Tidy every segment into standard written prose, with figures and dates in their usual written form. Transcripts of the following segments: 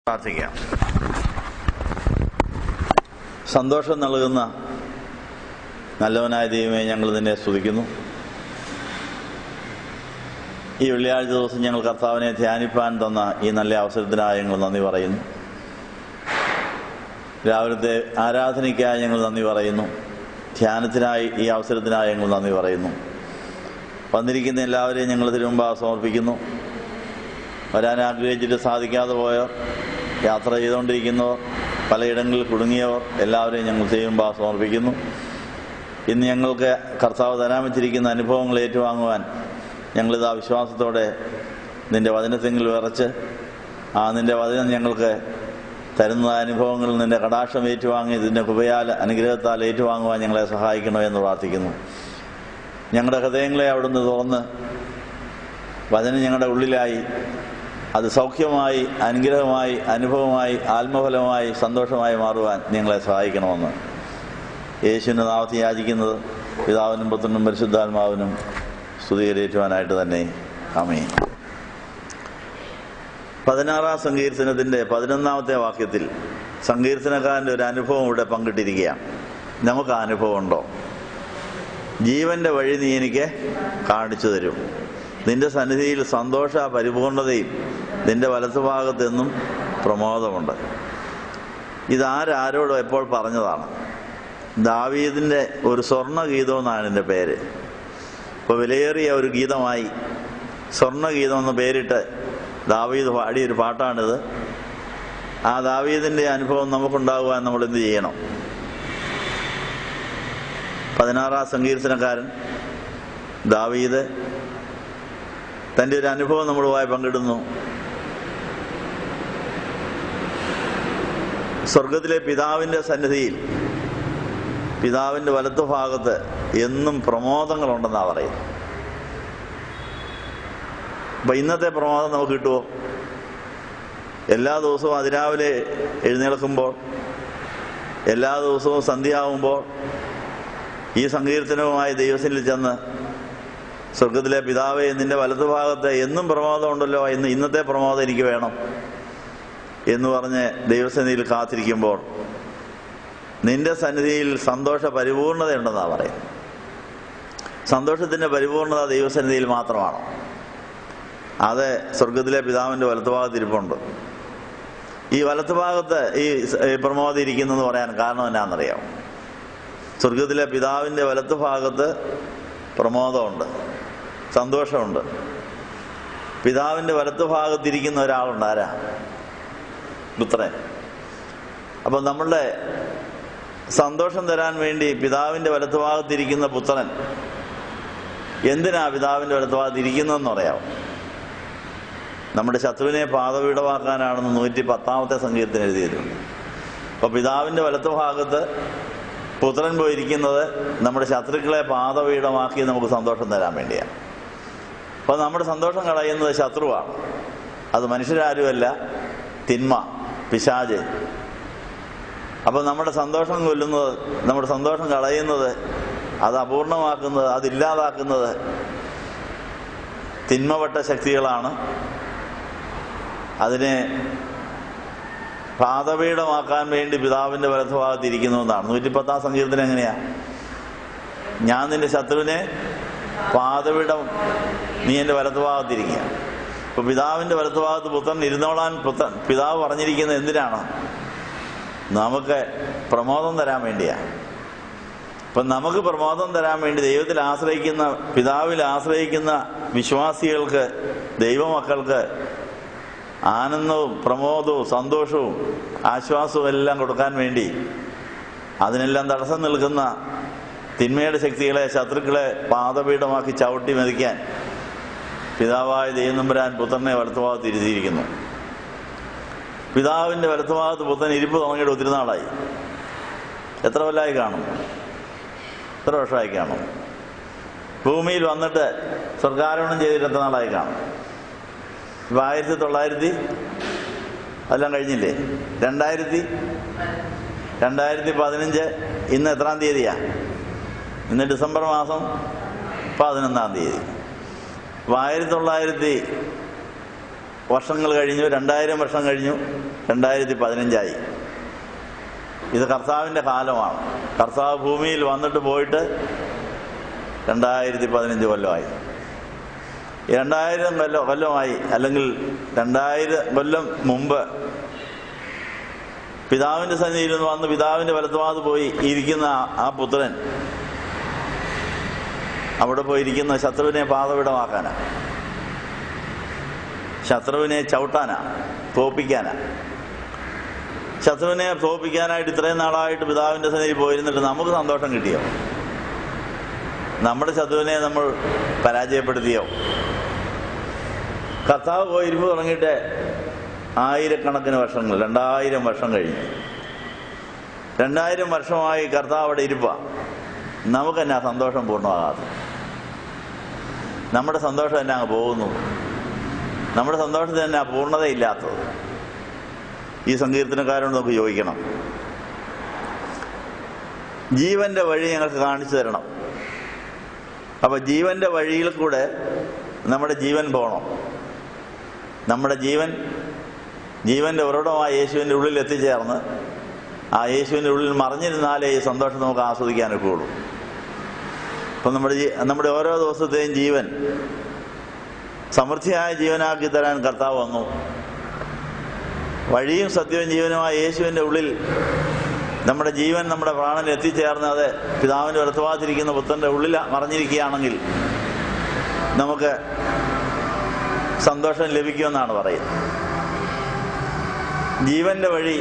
പ്രാർത്ഥിക്കാം. സന്തോഷം നൽകുന്ന നല്ലവനായ ദൈവമേ, ഞങ്ങൾ നിന്നെ സ്തുതിക്കുന്നു. ഈ വെള്ളിയാഴ്ച ദിവസം ഞങ്ങൾ കർത്താവിനെ ധ്യാനിപ്പാൻ തന്ന ഈ നല്ല അവസരത്തിനായി ഞങ്ങൾ നന്ദി പറയുന്നു. രാവിലത്തെ ആരാധനയ്ക്കായി ഞങ്ങൾ നന്ദി പറയുന്നു. ധ്യാനത്തിനായി ഈ അവസരത്തിനായി ഞങ്ങൾ നന്ദി പറയുന്നു. വന്നിരിക്കുന്ന എല്ലാവരെയും ഞങ്ങൾ തിരുമുമ്പാകെ സമർപ്പിക്കുന്നു. വരാൻ ആഗ്രഹിച്ചിട്ട് സാധിക്കാതെ പോയവർ, യാത്ര ചെയ്തുകൊണ്ടിരിക്കുന്നവർ, പലയിടങ്ങളിൽ കുടുങ്ങിയവർ എല്ലാവരെയും ഞങ്ങൾ തിരുമുമ്പാകെ സമർപ്പിക്കുന്നു. ഇന്ന് ഞങ്ങൾക്ക് കർത്താവ് തരാൻ വെച്ചിരിക്കുന്ന അനുഭവങ്ങൾ ഏറ്റുവാങ്ങുവാൻ ഞങ്ങളിതാ വിശ്വാസത്തോടെ നിൻ്റെ വചനത്തെങ്കിൽ വിറച്ച് നിൻ്റെ വചനം ഞങ്ങൾക്ക് തരുന്ന അനുഭവങ്ങളിൽ നിൻ്റെ കടാക്ഷം ഏറ്റുവാങ്ങി നിൻ്റെ കൃപയാൽ അനുഗ്രഹത്താൽ ഏറ്റുവാങ്ങുവാൻ ഞങ്ങളെ സഹായിക്കണമെന്ന് പ്രാർത്ഥിക്കുന്നു. ഞങ്ങളുടെ ഹൃദയങ്ങളെ അവിടുന്ന് തുറന്ന് വചനം ഞങ്ങളുടെ ഉള്ളിലായി അത് സൗഖ്യമായി, അനുഗ്രഹമായി, അനുഭവമായി, ആത്മഫലമായി, സന്തോഷമായി മാറുവാൻ ഞങ്ങളെ സഹായിക്കണമെന്ന് യേശുവിൻ്റെ നാമത്തിൽ യാചിക്കുന്നത് പിതാവിനും പുത്രനും പരിശുദ്ധാത്മാവിനും സ്തുതികരേറ്റുവാനായിട്ട് തന്നെ. ആമേൻ. 16-ാം സങ്കീർത്തനത്തിൻ്റെ 11-ാമത്തെ വാക്യത്തിൽ സങ്കീർത്തനക്കാരൻ്റെ ഒരു അനുഭവം ഇവിടെ പങ്കിട്ടിരിക്കുകയാണ്. നമുക്ക് ആ അനുഭവം ഉണ്ടോ? ജീവന്റെ വഴി നീ എനിക്ക് കാണിച്ചു തരും. നിന്റെ സന്നിധിയിൽ സന്തോഷ പരിപൂർണതയും നിന്റെ വലത്തുഭാഗത്തെന്നും പ്രമോദമുണ്ട്. ഇതാരോടും എപ്പോൾ പറഞ്ഞതാണ്? ദാവീദിൻ്റെ ഒരു സ്വർണ്ണഗീതം എന്നാണ് എൻ്റെ പേര്. ഇപ്പോൾ വിലയേറിയ ഒരു ഗീതമായി സ്വർണ്ണഗീതം എന്ന് പേരിട്ട് ദാവീദ് പാടിയൊരു പാട്ടാണിത്. ആ ദാവീദിൻ്റെ അനുഭവം നമുക്കുണ്ടാകുവാൻ നമ്മൾ എന്ത് ചെയ്യണം? 16-ാം സങ്കീർത്തനക്കാരൻ ദാവീദ് തൻ്റെ ഒരു അനുഭവം നമ്മളുമായി പങ്കിടുന്നു. സ്വർഗത്തിലെ പിതാവിൻ്റെ സന്നിധിയിൽ പിതാവിൻ്റെ വലത്തുഭാഗത്ത് എന്നും പ്രമോദങ്ങളുണ്ടെന്നാണ് പറയുന്നത്. അപ്പം ഇന്നത്തെ പ്രമോദം നമുക്ക് കിട്ടുമോ? എല്ലാ ദിവസവും അതിരാവിലെ എഴുന്നേൽക്കുമ്പോൾ, എല്ലാ ദിവസവും സന്ധ്യയാവുമ്പോൾ ഈ സങ്കീർത്തനവുമായി ദൈവസന്നിധിയിൽ ചെന്ന് സ്വർഗത്തിലെ പിതാവേ, നിന്റെ വലതുഭാഗത്ത് എന്നും പ്രമോദമുണ്ടല്ലോ, ഇന്നത്തെ പ്രമോദം എനിക്ക് വേണം എന്ന് പറഞ്ഞ് ദൈവസന്നിധിയിൽ കാത്തിരിക്കുമ്പോൾ നിന്റെ സന്നിധിയിൽ സന്തോഷ പരിപൂർണതയുണ്ടെന്നാണ് പറയുന്നത്. സന്തോഷത്തിൻ്റെ പരിപൂർണത ദൈവസന്നിധിയിൽ മാത്രമാണ്. അത് സ്വർഗത്തിലെ പിതാവിൻ്റെ വലത്തുഭാഗത്ത് ഇരിപ്പുണ്ട്. ഈ വലത്തുഭാഗത്ത് ഈ പ്രമോദം ഇരിക്കുന്നെന്ന് പറയാൻ കാരണം എന്നാണെന്നറിയാം. സ്വർഗത്തിലെ പിതാവിൻ്റെ വലത്തുഭാഗത്ത് പ്രമോദമുണ്ട്, സന്തോഷമുണ്ട്. പിതാവിൻ്റെ വലത്തുഭാഗത്തിരിക്കുന്ന ഒരാളുണ്ട്. ആരാ? പുത്രൻ. അപ്പം നമ്മളുടെ സന്തോഷം തരാൻ വേണ്ടി പിതാവിൻ്റെ വലത്തുഭാഗത്തിരിക്കുന്ന പുത്രൻ എന്തിനാ പിതാവിൻ്റെ വലത്തുഭാഗത്ത് ഇരിക്കുന്നതെന്ന് പറയാം. നമ്മുടെ ശത്രുവിനെ പാദപീഠമാക്കാനാണെന്ന് 110-ാമത്തെ സങ്കീർത്തനം എഴുതിയിട്ടുണ്ട്. അപ്പോൾ പിതാവിൻ്റെ വലത്തുഭാഗത്ത് പുത്രൻ പോയിരിക്കുന്നത് നമ്മുടെ ശത്രുക്കളെ പാദപീഠമാക്കി നമുക്ക് സന്തോഷം തരാൻ വേണ്ടിയാണ്. അപ്പോൾ നമ്മുടെ സന്തോഷം കളയുന്നത് ശത്രുവാണ്. അത് മനുഷ്യരാരുമല്ല, തിന്മ, പിശാച്. അപ്പോൾ നമ്മുടെ സന്തോഷം കൊല്ലുന്നത്, നമ്മുടെ സന്തോഷം കളയുന്നത്, അത് അപൂർണമാക്കുന്നത്, അതില്ലാതാക്കുന്നത് തിന്മപ്പെട്ട ശക്തികളാണ്. അതിനെ പാദപീഠമാക്കാൻ വേണ്ടി പിതാവിൻ്റെ വലത്തുഭാഗത്ത് ഇരിക്കുന്നു എന്നാണ് 110-ാം സങ്കീർത്തനം. എങ്ങനെയാ? ഞാൻ നിന്റെ ശത്രുവിനെ പാദപീഠം, നീ എൻ്റെ വലത്തുഭാഗത്തിരിക്കുക. അപ്പോൾ പിതാവിൻ്റെ വലത്തുഭാഗത്ത് പുത്രൻ ഇരുന്നോളാൻ പിതാവ് പറഞ്ഞിരിക്കുന്നത് എന്തിനാണ്? നമുക്ക് പ്രമോദം തരാൻ വേണ്ടിയാണ്. അപ്പം നമുക്ക് പ്രമോദം തരാൻ വേണ്ടി ദൈവത്തിൽ ആശ്രയിക്കുന്ന, പിതാവിൽ ആശ്രയിക്കുന്ന വിശ്വാസികൾക്ക്, ദൈവമക്കൾക്ക് ആനന്ദവും പ്രമോദവും സന്തോഷവും ആശ്വാസവും എല്ലാം കൊടുക്കാൻ വേണ്ടി അതിനെല്ലാം തടസ്സം നിൽക്കുന്ന തിന്മയുടെ ശക്തികളെ, ശത്രുക്കളെ പാദപീഠമാക്കി ചവിട്ടി മെതിക്കാൻ പിതാവായ ദൈവനമ്പുരാൻ പുത്രനെ വലത്തുഭാഗത്ത് ഇരുത്തിയിരിക്കുന്നു. പിതാവിൻ്റെ വലത്തുഭാഗത്ത് പുത്രൻ ഇരിപ്പ് തുടങ്ങിയിട്ട് ഒത്തിരി നാളായി. എത്ര കൊല്ലമായി കാണും? എത്ര വർഷമായി കാണും? ഭൂമിയിൽ വന്നിട്ട് സ്വർഗാരോഹണം ചെയ്തിട്ട് എത്ര നാളായി കാണും? ഇപ്പം 1900 എല്ലാം കഴിഞ്ഞില്ലേ? 2015 ഇന്ന് എത്രാം തീയതിയാ? ഇന്ന് ഡിസംബർ മാസം 11-ാം തീയതി. 1900 വർഷങ്ങൾ കഴിഞ്ഞു, 2000 വർഷം കഴിഞ്ഞു, 2015 ഇത് കർത്താവിൻ്റെ കാലമാണ്. കർത്താവ് ഭൂമിയിൽ വന്നിട്ട് പോയിട്ട് 2015 കൊല്ലമായി. 2000 കൊല്ലമായി, അല്ലെങ്കിൽ 2000 കൊല്ലം മുമ്പ് പിതാവിൻ്റെ സന്നിധിയിൽ നിന്ന് വന്ന് പിതാവിൻ്റെ വലത്തുഭാഗത്ത് പോയി ഇരിക്കുന്ന ആ പുത്രൻ അവിടെ പോയിരിക്കുന്ന ശത്രുവിനെ പാദപീഠമാക്കാനാണ്, ശത്രുവിനെ ചവിട്ടാനാണ്, തോൽപ്പിക്കാനാണ്. ശത്രുവിനെ തോൽപ്പിക്കാനായിട്ട് ഇത്രയും നാളായിട്ട് പിതാവിൻ്റെ സന്നിധിയിൽ പോയിരുന്നിട്ട് നമുക്ക് സന്തോഷം കിട്ടിയോ? നമ്മുടെ ശത്രുവിനെ നമ്മൾ പരാജയപ്പെടുത്തിയോ? കർത്താവ് പോയി ഇരിപ്പ് തുടങ്ങിയിട്ട് ആയിരക്കണക്കിന് വർഷങ്ങൾ, 2000 വർഷം കഴിഞ്ഞു. 2000 വർഷമായി കർത്താവ് അവിടെ ഇരിപ്പാണ്. നമുക്കെന്നാ സന്തോഷം പൂർണ്ണമാകാതെ? നമ്മുടെ സന്തോഷം തന്നെ അങ്ങ് പോകുന്നു. നമ്മുടെ സന്തോഷത്തിന് തന്നെ പൂർണ്ണതയില്ലാത്തത്. ഈ സങ്കീർത്തനക്കാരോട് നമുക്ക് ചോദിക്കണം, ജീവന്റെ വഴി ഞങ്ങൾക്ക് കാണിച്ചു തരണം. അപ്പൊ ജീവന്റെ വഴിയിൽ കൂടെ നമ്മുടെ ജീവൻ പോകണം. നമ്മുടെ ജീവന്റെ ഉറവിടമായ യേശുവിൻ്റെ ഉള്ളിൽ എത്തിച്ചേർന്ന് ആ യേശുവിൻ്റെ ഉള്ളിൽ മറിഞ്ഞിരുന്നാലേ ഈ സന്തോഷം നമുക്ക് ആസ്വദിക്കാനൊക്കെ ഉള്ളൂ. അപ്പം നമ്മുടെ ഓരോ ദിവസത്തെയും ജീവൻ സമൃദ്ധിയായ ജീവനാക്കി തരാൻ കർത്താവ് വന്നു. വഴിയും സത്യവും ജീവനുമായ യേശുവിൻ്റെ ഉള്ളിൽ നമ്മുടെ ജീവൻ, നമ്മുടെ പ്രാണൻ എത്തിച്ചേർന്ന് അത് പിതാവിൻ്റെ വലത്തുഭാഗത്തിരിക്കുന്ന പുത്രൻ്റെ ഉള്ളിൽ മറിഞ്ഞിരിക്കുകയാണെങ്കിൽ നമുക്ക് സന്തോഷം ലഭിക്കുമെന്നാണ് പറയുന്നത്. ജീവന്റെ വഴി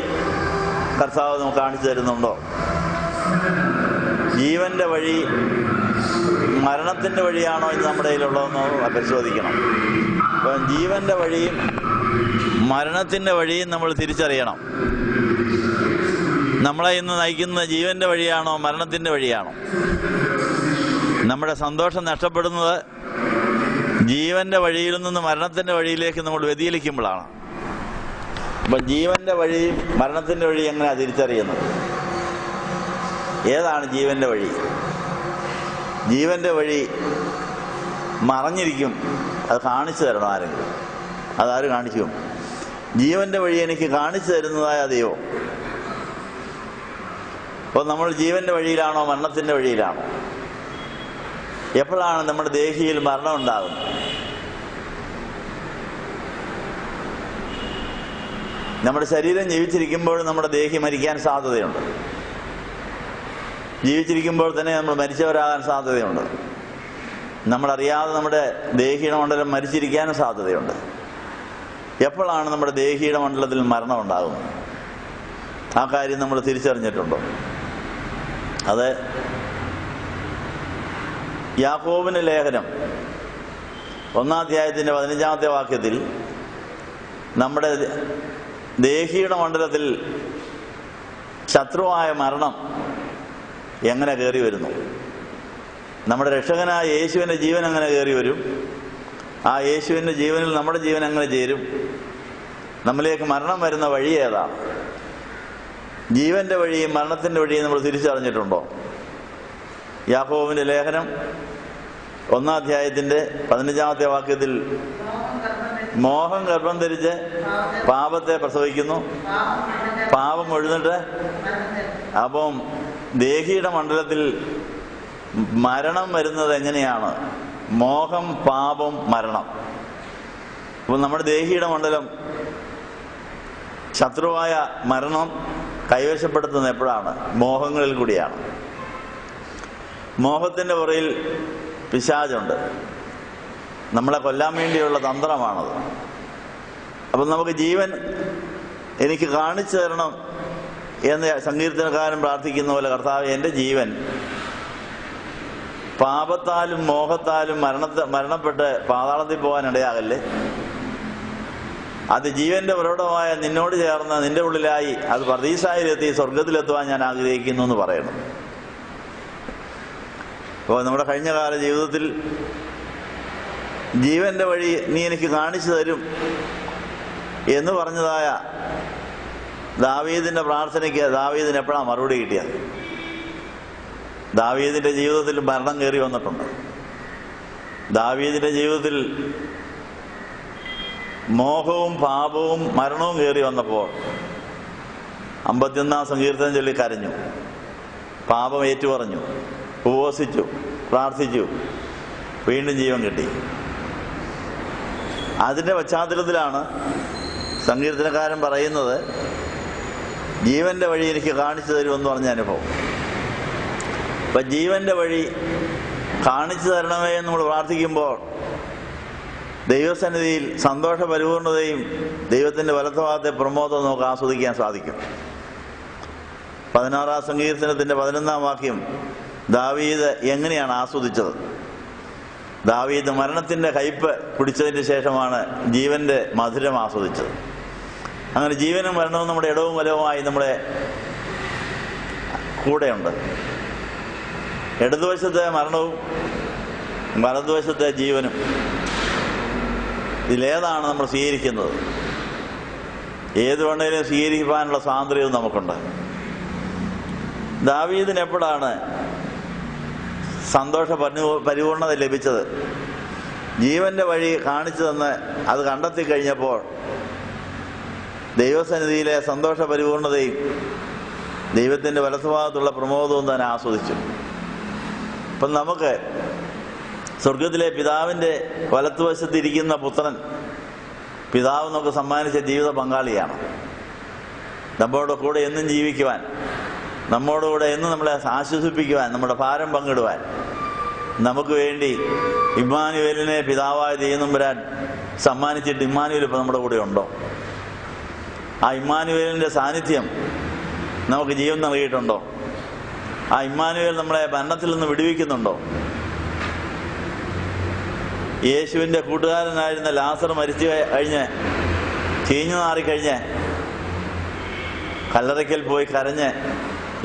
കർത്താവ് നമുക്ക് കാണിച്ചു തരുന്നുണ്ടോ? ജീവന്റെ വഴി മരണത്തിന്റെ വഴിയാണോ ഇന്ന് നമ്മുടെ കയ്യിലുള്ളതെന്ന് പരിശോധിക്കണം. അപ്പം ജീവന്റെ വഴിയും മരണത്തിന്റെ വഴിയും നമ്മൾ തിരിച്ചറിയണം. നമ്മളെ ഇന്ന് നയിക്കുന്ന ജീവന്റെ വഴിയാണോ മരണത്തിന്റെ വഴിയാണോ? നമ്മുടെ സന്തോഷം നഷ്ടപ്പെടുന്നത് ജീവന്റെ വഴിയിൽ നിന്ന് മരണത്തിന്റെ വഴിയിലേക്ക് നമ്മൾ വ്യതിചലിക്കുമ്പോഴാണ്. അപ്പം ജീവന്റെ വഴിയും മരണത്തിന്റെ വഴി എങ്ങനെയാണ് തിരിച്ചറിയുന്നത്? ഏതാണ് ജീവന്റെ വഴി? ജീവന്റെ വഴി മറഞ്ഞിരിക്കും, അത് കാണിച്ചു തരണം ആരെങ്കിലും. അതാരും കാണിക്കും? ജീവന്റെ വഴി എനിക്ക് കാണിച്ചു തരുന്നതായ ദൈവം. അപ്പോൾ നമ്മൾ ജീവന്റെ വഴിയിലാണോ മരണത്തിന്റെ വഴിയിലാണോ? എപ്പോഴാണ് നമ്മുടെ ദേഹിയിൽ മരണം ഉണ്ടാകുന്നത്? നമ്മുടെ ശരീരം ജീവിച്ചിരിക്കുമ്പോൾ നമ്മുടെ ദേഹി മരിക്കാൻ സാധ്യതയുണ്ട്. ജീവിച്ചിരിക്കുമ്പോൾ തന്നെ നമ്മൾ മരിച്ചവരാകാൻ സാധ്യതയുണ്ട്. നമ്മളറിയാതെ നമ്മുടെ ദേഹിയുടെ മണ്ഡലം മരിച്ചിരിക്കാനും സാധ്യതയുണ്ട്. എപ്പോഴാണ് നമ്മുടെ ദേഹിയുടെ മണ്ഡലത്തിൽ മരണം ഉണ്ടാകുന്നത്? ആ കാര്യം നമ്മൾ തിരിച്ചറിഞ്ഞിട്ടുണ്ടോ? അത് യാക്കോബിന്റെ ലേഖനം 1-ാം അധ്യായത്തിന്റെ 15-ാമത്തെ വാക്യത്തിൽ നമ്മുടെ ദേഹിയുടെ മണ്ഡലത്തിൽ ശത്രുവായ മരണം എങ്ങനെ കയറി വരുന്നു? നമ്മുടെ രക്ഷകനായ യേശുവിൻ്റെ ജീവൻ എങ്ങനെ കയറി വരും? ആ യേശുവിൻ്റെ ജീവനിൽ നമ്മുടെ ജീവൻ എങ്ങനെ ചേരും? നമ്മിലേക്ക് മരണം വരുന്ന വഴി ഏതാണ്? ജീവന്റെ വഴിയും മരണത്തിന്റെ വഴിയും നമ്മൾ തിരിച്ചറിഞ്ഞിട്ടുണ്ടോ? യാക്കോബിന്റെ ലേഖനം 1-ാം അധ്യായത്തിന്റെ 15-ാമത്തെ വാക്യത്തിൽ മോഹം ഗർഭം ധരിച്ച് പാപത്തെ പ്രസവിക്കുന്നു, പാപം ഒഴുന്നിട്ട്. അപ്പം ദേഹിയുടെ മണ്ഡലത്തിൽ മരണം വരുന്നത് എങ്ങനെയാണ്? മോഹം, പാപം, മരണം. അപ്പം നമ്മുടെ ദേഹിയുടെ മണ്ഡലം ശത്രുവായ മരണം കൈവശപ്പെടുത്തുന്നത് എപ്പോഴാണ്? മോഹങ്ങളിൽ കൂടിയാണ്. മോഹത്തിന്റെ പുറയിൽ പിശാചുണ്ട്. നമ്മളെ കൊല്ലാൻ വേണ്ടിയുള്ള തന്ത്രമാണത്. അപ്പം നമുക്ക് ജീവൻ എനിക്ക് കാണിച്ചു തരണം എന്ന് സങ്കീർത്തനക്കാരൻ പ്രാർത്ഥിക്കുന്ന പോലെ, കർത്താവ് എൻ്റെ ജീവൻ പാപത്താലും മോഹത്താലും മരണപ്പെട്ട് പാതാളത്തിൽ പോകാൻ ഇടയാകല്ലേ. അത് ജീവന്റെ ഉറവിടമായ നിന്നോട് ചേർന്ന് നിന്റെ ഉള്ളിലായി അത് പർദീസായിലെത്തി സ്വർഗത്തിലെത്തുവാൻ ഞാൻ ആഗ്രഹിക്കുന്നു എന്ന് പറയണം. അപ്പോൾ നമ്മുടെ കഴിഞ്ഞ കാല ജീവിതത്തിൽ ജീവന്റെ വഴി നീ എനിക്ക് കാണിച്ചു തരും എന്ന് പറഞ്ഞതായ ദാവീദിന്റെ പ്രാർത്ഥനയ്ക്ക് ദാവീദിന് എപ്പോഴാണ് മറുപടി കിട്ടിയത്? ദാവീദിന്റെ ജീവിതത്തിൽ മരണം കയറി വന്നിട്ടുണ്ട്. ദാവീദിന്റെ ജീവിതത്തിൽ മോഹവും പാപവും മരണവും കയറി വന്നപ്പോൾ 51 സങ്കീർത്തനം ചൊല്ലി കരഞ്ഞു, പാപം ഏറ്റുപറഞ്ഞു, ഉപവസിച്ചു, പ്രാർത്ഥിച്ചു, വീണ്ടും ജീവൻ കിട്ടി. അതിൻ്റെ പശ്ചാത്തലത്തിലാണ് സങ്കീർത്തനക്കാരൻ പറയുന്നത്, ജീവന്റെ വഴി എനിക്ക് കാണിച്ചു തരുമെന്ന് പറഞ്ഞ അനുഭവം. അപ്പം ജീവന്റെ വഴി കാണിച്ചു തരണമേ എന്ന് നമ്മൾ പ്രാർത്ഥിക്കുമ്പോൾ ദൈവസന്നിധിയിൽ സന്തോഷ പരിപൂർണതയും ദൈവത്തിൻ്റെ വലത്തുഭാഗത്തെ പ്രമോദവും നമുക്ക് ആസ്വദിക്കാൻ സാധിക്കും. 16 സങ്കീർത്തനത്തിൻ്റെ 11 വാക്യം ദാവീദ് എങ്ങനെയാണ് ആസ്വദിച്ചത്? ദാവീദ് മരണത്തിൻ്റെ കയ്പ് പിടിച്ചതിന് ശേഷമാണ് ജീവന്റെ മധുരം ആസ്വദിച്ചത്. അങ്ങനെ ജീവനും മരണവും നമ്മുടെ ഇടവും വലവുമായി നമ്മുടെ കൂടെയുണ്ട്. ഇടതുവശത്തെ മരണവും വലതുവശത്തെ ജീവനും. ഇതിലേതാണ് നമ്മൾ സ്വീകരിക്കുന്നത്? ഏത് വേണേലും സ്വീകരിക്കാനുള്ള സ്വാതന്ത്ര്യവും നമുക്കുണ്ട്. ദാവീദിന് എപ്പോഴാണ് സന്തോഷ പരിപൂർണത ലഭിച്ചത്? ജീവന്റെ വഴി കാണിച്ചു തന്ന് അത് കണ്ടെത്തി കഴിഞ്ഞപ്പോൾ ദൈവസന്നിധിയിലെ സന്തോഷ പരിപൂർണതയും ദൈവത്തിൻ്റെ വലത്തുഭാഗത്തുള്ള പ്രമോദവും തന്നെ ആസ്വദിച്ചു. അപ്പം നമുക്ക് സ്വർഗത്തിലെ പിതാവിൻ്റെ വലത്തുവശത്തിരിക്കുന്ന പുത്രൻ പിതാവ് നമുക്ക് സമ്മാനിച്ച ജീവിത പങ്കാളിയാണ്. നമ്മോട് കൂടെ എന്നും ജീവിക്കുവാൻ, നമ്മോടുകൂടെ എന്നും നമ്മളെ ആശ്വസിപ്പിക്കുവാൻ, നമ്മുടെ ഭാരം പങ്കിടുവാൻ നമുക്ക് വേണ്ടി ഇമ്മാനുവേലിനെ പിതാവായ ദൈവം വരാൻ സമ്മാനിച്ചിട്ട് ഇമ്മാനുവേൽ ഇപ്പം നമ്മുടെ കൂടെ ഉണ്ടോ? ആ ഇമ്മാനുവേലിൻ്റെ സാന്നിധ്യം നമുക്ക് ജീവൻ നൽകിയിട്ടുണ്ടോ? ആ ഇമ്മാനുവേൽ നമ്മളെ മരണത്തിൽ നിന്ന് വിടുവിക്കുന്നുണ്ടോ? യേശുവിൻ്റെ കൂട്ടുകാരനായിരുന്ന ലാസർ മരിച്ചു കഴിഞ്ഞ് ചീഞ്ഞു നാറിക്കഴിഞ്ഞ് കല്ലറയ്ക്കൽ പോയി കരഞ്ഞ്